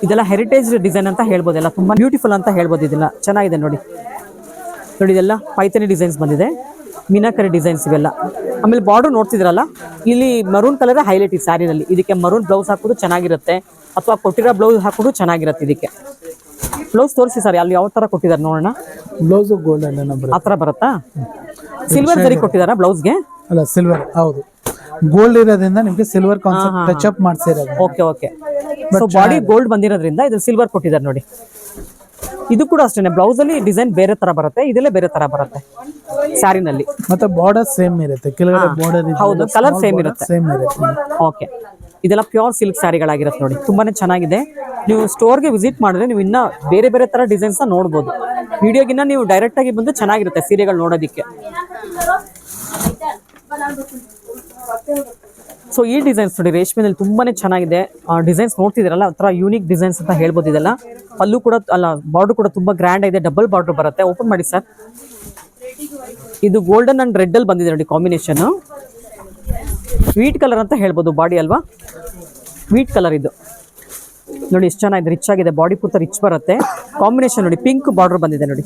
ಇದೆಲ್ಲ ಹೆರಿಟೇಜ್ ಡಿಸೈನ್ ಅಂತ ಹೇಳ್ಬೋದು, ಎಲ್ಲ ತುಂಬಾ ಬ್ಯೂಟಿಫುಲ್ ಅಂತ ಹೇಳ್ಬೋದು. ಇದೆಲ್ಲ ಚೆನ್ನಾಗಿದೆ ನೋಡಿ. ನೋಡಿ ಇದೆಲ್ಲ ಪೈಥಾನಿ ಡಿಸೈನ್ಸ್ ಬಂದಿದೆ, ಮೀನಾಕರಿ ಡಿಸೈನ್ಸ್ ಇವೆಲ್ಲ. ಆಮೇಲೆ ಬಾರ್ಡರ್ ನೋಡ್ತಿದ್ರಲ್ಲ, ಇಲ್ಲಿ ಮರೂನ್ ಕಲರ್ ಹೈಲೈಟ್ ಈ ಸ್ಯಾರಿನಲ್ಲಿ. ಇದಕ್ಕೆ ಮರೂನ್ ಬ್ಲೌಸ್ ಹಾಕೋದು ಚೆನ್ನಾಗಿರುತ್ತೆ, ಅಥವಾ ಕೊಟ್ಟಿರೋ ಬ್ಲೌಸ್ ಹಾಕೋದು ಚೆನ್ನಾಗಿರುತ್ತೆ. ಇದಕ್ಕೆ ಬ್ಲೌಸ್ ತೋರಿಸಿ ಸರ್, ಅಲ್ಲಿ ಯಾವ ತರ ಕೊಟ್ಟಿದ್ದಾರೆ ನೋಡೋಣ. ಬ್ಲೌಸ್ ಗೋಲ್ಡನ್ ಆ ತರ ಬರುತ್ತಾ? ಸಿಲ್ವರ್ ಜರಿ ಕೊಟ್ಟಿದಾರ ಬ್ಲೌಸ್ಗೆ? ಅಲ್ಲ, ಸಿಲ್ವರ್. ಹೌದು, ಗೋಲ್ಡ್ ಇರೋದ್ರಿಂದ ನಿಮಗೆ ಸಿಲ್ವರ್ ಕಾನ್ಸೆಪ್ಟ್ ಟಚ್ ಅಪ್ ಮಾಡ್ಸಿರೋದು. Okay okay. So body gold ಬಂದಿರೋದ್ರಿಂದ ಇದು ಸಿಲ್ವರ್ ಕೊಟ್ಟಿದ್ದಾರೆ ನೋಡಿ. ಇದು ಕೂಡ ಅಷ್ಟೇ, ಬ್ಲೌಸ್ ಅಲ್ಲಿ ಡಿಸೈನ್ ಬೇರೆ ತರ ಬರುತ್ತೆ, ಇದೆಲ್ಲ ಬೇರೆ ತರ ಬರುತ್ತೆ ಸ್ಯಾರಿನಲ್ಲಿ. ಮತ್ತೆ ಬಾರ್ಡರ್ ಸೇಮ್ ಇರುತ್ತೆ, ಕೆಳಗಡೆ ಬಾರ್ಡರ್. ಹೌದು, ಕಲರ್ ಸೇಮ್ ಇರುತ್ತೆ. ಓಕೆ, ಇದೆಲ್ಲ ಪ್ಯೂರ್ ಸಿಲ್ಕ್ ಸ್ಯಾರಿಗಳಾಗಿರುತ್ತೆ ನೋಡಿ, ತುಂಬಾನೇ ಚೆನ್ನಾಗಿದೆ. ನೀವು ಸ್ಟೋರ್ಗೆ ವಿಸಿಟ್ ಮಾಡಿದ್ರೆ ನೀವು ಇನ್ನ ಬೇರೆ ಬೇರೆ ತರ ಡಿಸೈನ್ಸ್ ನೋಡ್ಬೋದು. ವಿಡಿಯೋಗಿನ್ನ ನೀವು ಡೈರೆಕ್ಟ್ ಆಗಿ ಬಂದು ಚೆನ್ನಾಗಿರುತ್ತೆ ಸೀರೆಗಳು ನೋಡೋದಿಕ್ಕೆ. ಸೊ ಈ ಡಿಸೈನ್ಸ್ ನೋಡಿ, ರೇಷ್ಮೆನಲ್ಲಿ ತುಂಬಾನೇ ಚೆನ್ನಾಗಿದೆ. ಡಿಸೈನ್ಸ್ ನೋಡ್ತಿದ್ದೀರಲ್ಲ, ಒಂಥರ ಯೂನಿಕ್ ಡಿಸೈನ್ಸ್ ಅಂತ ಹೇಳ್ಬೋದು. ಇದೆಲ್ಲ ಪಲ್ಲು ಕೂಡ ಅಲ್ಲ, ಬಾರ್ಡರ್ ಕೂಡ ತುಂಬಾ ಗ್ರ್ಯಾಂಡ್ ಇದೆ, ಡಬಲ್ ಬಾರ್ಡರ್ ಬರುತ್ತೆ. ಓಪನ್ ಮಾಡಿ ಸರ್. ಇದು ಗೋಲ್ಡನ್ ಅಂಡ್ ರೆಡ್ ಅಲ್ಲಿ ಬಂದಿದೆ ನೋಡಿ ಕಾಂಬಿನೇಷನ್. ವೀಟ್ ಕಲರ್ ಅಂತ ಹೇಳ್ಬೋದು ಬಾಡಿ ಅಲ್ವಾ, ವೀಟ್ ಕಲರ್ ಇದು ನೋಡಿ, ಎಷ್ಟು ಚೆನ್ನಾಗಿದೆ, ರಿಚ್ ಆಗಿದೆ. ಬಾಡಿ ಪೂರ್ತ ರಿಚ್ ಬರುತ್ತೆ. ಕಾಂಬಿನೇಷನ್ ನೋಡಿ, ಪಿಂಕ್ ಬಾರ್ಡರ್ ಬಂದಿದೆ ನೋಡಿ.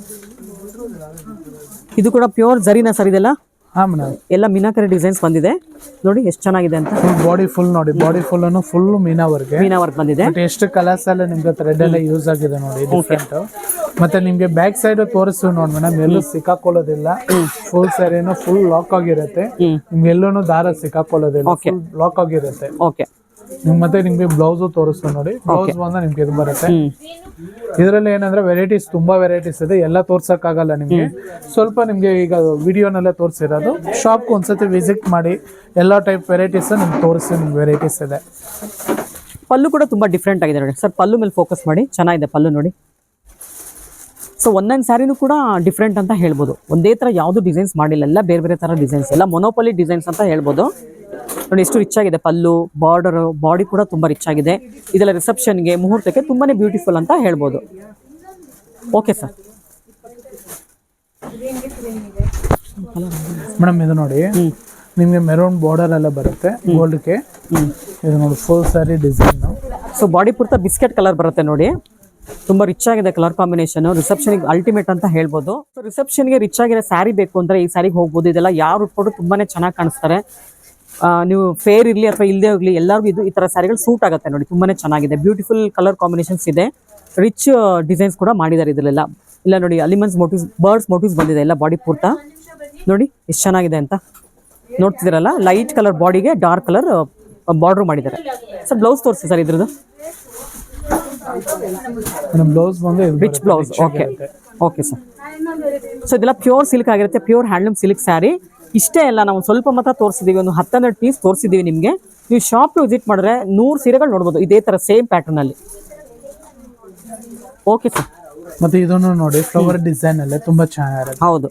ಇದು ಕೂಡ ಪ್ಯೂರ್ ಜರಿನಾ ಸರ್ ಇದೆಲ್ಲ? ಹಾ ಮೇಡಮ್, ಎಲ್ಲ ಮೀನಾಕರಿ ಡಿಸೈನ್ಸ್ ಬಂದಿದೆ ನೋಡಿ, ಎಷ್ಟು ಚೆನ್ನಾಗಿದೆ ಅಂತ. ಬಾಡಿ ಫುಲ್ ನೋಡಿ, ಬಾಡಿ ಫುಲ್ ಅನ್ನು ಫುಲ್ ಮೀನಾ ವರ್ಕ್ ಬಂದಿದೆ. ಎಷ್ಟು ಕಲರ್ಸ್ ಎಲ್ಲ ನಿಮ್ಗೆ ಥ್ರೆಡ್ ಎಲ್ಲ ಯೂಸ್ ಆಗಿದೆ ನೋಡಿ, ಡಿಫ್ರೆಂಟ್. ಮತ್ತೆ ನಿಮ್ಗೆ ಬ್ಯಾಕ್ ಸೈಡ್ ತೋರಿಸ್ತೀವಿ ನೋಡಿ ಮೇಡಮ್, ಎಲ್ಲೂ ಸಿಕ್ಕಾಕೊಳ್ಳೋದಿಲ್ಲ. ಫುಲ್ ಸ್ಯಾರಿನೂ ಫುಲ್ ಲಾಕ್ ಆಗಿರುತ್ತೆ, ನಿಮ್ಗೆ ಎಲ್ಲೂ ದಾರ ಸಿಕ್ಕಾಕೊಳ್ಳೋದಿಲ್ಲ, ಲಾಕ್ ಆಗಿರುತ್ತೆ. ಓಕೆ, ಮತ್ತೆ ನಿಮ್ಗೆ ಬ್ಲೌಸ್ ತೋರಿಸ್ತೀವಿ ನೋಡಿ. ಬ್ಲೌಸ್ ಬಂದ ನಿಮ್ಗೆ ಇದು ಬರುತ್ತೆ. ಇದರಲ್ಲಿ ಏನಂದ್ರೆ ವೆರೈಟೀಸ್ ತುಂಬಾ ವೆರೈಟೀಸ್ ಇದೆ, ಎಲ್ಲ ತೋರ್ಸಕ್ ಆಗಲ್ಲ ನಿಮ್ಗೆ. ಸ್ವಲ್ಪ ನಿಮ್ಗೆ ಈಗ ವಿಡಿಯೋನಲ್ಲೇ ತೋರಿಸಿರೋದು. ಶಾಪ್ ಒಂದ್ಸತಿ ವಿಸಿಟ್ ಮಾಡಿ, ಎಲ್ಲ ಟೈಪ್ ವೆರೈಟೀಸ್ ನಿಮ್ಗೆ ತೋರಿಸಿ. ನಿಮ್ಗೆ ವೆರೈಟೀಸ್ ಇದೆ. ಪಲ್ಲು ಕೂಡ ತುಂಬಾ ಡಿಫ್ರೆಂಟ್ ಆಗಿದೆ ನೋಡಿ ಸರ್. ಪಲ್ಲು ಮೇಲೆ ಫೋಕಸ್ ಮಾಡಿ, ಚೆನ್ನಾಗಿದೆ ಪಲ್ಲು ನೋಡಿ. ಸೊ ಒಂದೊಂದು ಸ್ಯಾರಿನೂ ಕೂಡ ಡಿಫ್ರೆಂಟ್ ಅಂತ ಹೇಳ್ಬೋದು. ಒಂದೇ ತರ ಯಾವುದು ಡಿಸೈನ್ಸ್ ಮಾಡಿಲ್ಲ, ಎಲ್ಲ ಬೇರೆ ಬೇರೆ ತರ ಡಿಸೈನ್ಸ್, ಎಲ್ಲ ಮೊನೋಪಲಿ ಡಿಸೈನ್ಸ್ ಅಂತ ಹೇಳ್ಬೋದು ನೋಡಿ. ಎಷ್ಟು ರಿಚ್ ಆಗಿದೆ ಪಲ್ಲು, ಬಾರ್ಡರ್, ಬಾಡಿ ಕೂಡ ತುಂಬಾ ರಿಚ್ ಆಗಿದೆ. ಇದೆಲ್ಲ ರಿಸೆಪ್ಷನ್ಗೆ, ಮುಹೂರ್ತಕ್ಕೆ ತುಂಬಾನೇ ಬ್ಯೂಟಿಫುಲ್ ಅಂತ ಹೇಳ್ಬೋದು. Okay sir. ಮೇಡಮ್ ಇದು ನೋಡಿ ನಿಮಗೆ ಮೆರೂನ್ ಬಾರ್ಡರ್ ಎಲ್ಲ ಬರುತ್ತೆ ಗೋಲ್ಡ್ಗೆ. ಇದು ನೋಡಿ full sari design. So body ಪೂರ್ತಿ ಬಿಸ್ಕೆಟ್ ಕಲರ್ ಬರುತ್ತೆ ನೋಡಿ, ತುಂಬಾ ರಿಚ್ ಆಗಿದೆ ಕಲರ್ ಕಾಂಬಿನೇಷನ್. ರಿಸೆಪ್ಷನ್ಗೆ ಅಲ್ಟಿಮೇಟ್ ಅಂತ ಹೇಳ್ಬೋದು. ಸೊ ರಿಸೆಪ್ಷನ್ಗೆ ರಿಚ್ ಆಗಿರೋ ಸ್ಯಾರಿ ಬೇಕು ಅಂದ್ರೆ ಈ ಸ್ಯಾರಿಗೆ ಹೋಗ್ಬೋದು. ಇದೆಲ್ಲ ಯಾರು ಉಟ್ಕೊಂಡು ತುಂಬಾನೇ ಚೆನ್ನಾಗಿ ಕಾಣಿಸ್ತಾರೆ. ನೀವು ಫೇರ್ ಇರಲಿ ಅಥವಾ ಇಲ್ಲದೆ ಹೋಗ್ಲಿ ಎಲ್ಲರಿಗೂ ಇದು ಈ ತರ ಸ್ಯಾರಿಗಳು ಸೂಟ್ ಆಗುತ್ತೆ ನೋಡಿ, ತುಂಬಾನೇ ಚೆನ್ನಾಗಿದೆ. ಬ್ಯೂಟಿಫುಲ್ ಕಲರ್ ಕಾಂಬಿನೇಷನ್ಸ್ ಇದೆ, ರಿಚ್ ಡಿಸೈನ್ಸ್ ಕೂಡ ಮಾಡಿದ್ದಾರೆ ಇದರಲ್ಲೆಲ್ಲ. ಇಲ್ಲ ನೋಡಿ ಅಲಿಮೆಂಟ್ಸ್ ಮೋಟಿವ್ಸ್, ಬರ್ಡ್ಸ್ ಮೋಟಿವ್ಸ್ ಬಂದಿದೆ ಎಲ್ಲ ಬಾಡಿ ಪೂರ್ತ. ನೋಡಿ ಎಷ್ಟು ಚೆನ್ನಾಗಿದೆ ಅಂತ ನೋಡ್ತಿದ್ದೀರಲ್ಲ. ಲೈಟ್ ಕಲರ್ ಬಾಡಿಗೆ ಡಾರ್ಕ್ ಕಲರ್ ಬಾರ್ಡರ್ ಮಾಡಿದ್ದಾರೆ. ಸರ್ ಬ್ಲೌಸ್ ತೋರಿಸಿ ಸರ್ ಇದ್ರದ್ದು. ಬ್ಲೌಸ್ ಬಂದು rich blouse. Okay okay sir. So ಇದೆಲ್ಲ ಪ್ಯೂರ್ ಸಿಲ್ಕ್ ಆಗಿರುತ್ತೆ, ಪ್ಯೂರ್ ಹ್ಯಾಂಡ್ಲೂಮ್ ಸಿಲ್ಕ್ ಸ್ಯಾರಿ. ಇಷ್ಟೇ ಅಲ್ಲ, ನಾವು ಸ್ವಲ್ಪ ಮಾತ್ರ ತೋರಿಸಿದೀವಿ, ಒಂದು 10-12 ಪೀಸ್ ತೋರಿಸಿದೀವಿ ನಿಮಗೆ. ನೀವು ಶಾಪ್ ವಿಸಿಟ್ ಮಾಡಿದ್ರೆ 100 ಸೀರೆಗಳು ನೋಡ್ಬೋದು ಇದೇ ತರ ಸೇಮ್ ಪ್ಯಾಟರ್ನ್ ಅಲ್ಲಿ. Okay sir. ಮತ್ತೆ ಇದನ್ನು ನೋಡಿ ಫ್ಲವರ್ ಡಿಸೈನ್ ಅಲ್ಲೇ ತುಂಬಾ ಚೆನ್ನಾಗಿರುತ್ತೆ. ಹೌದು.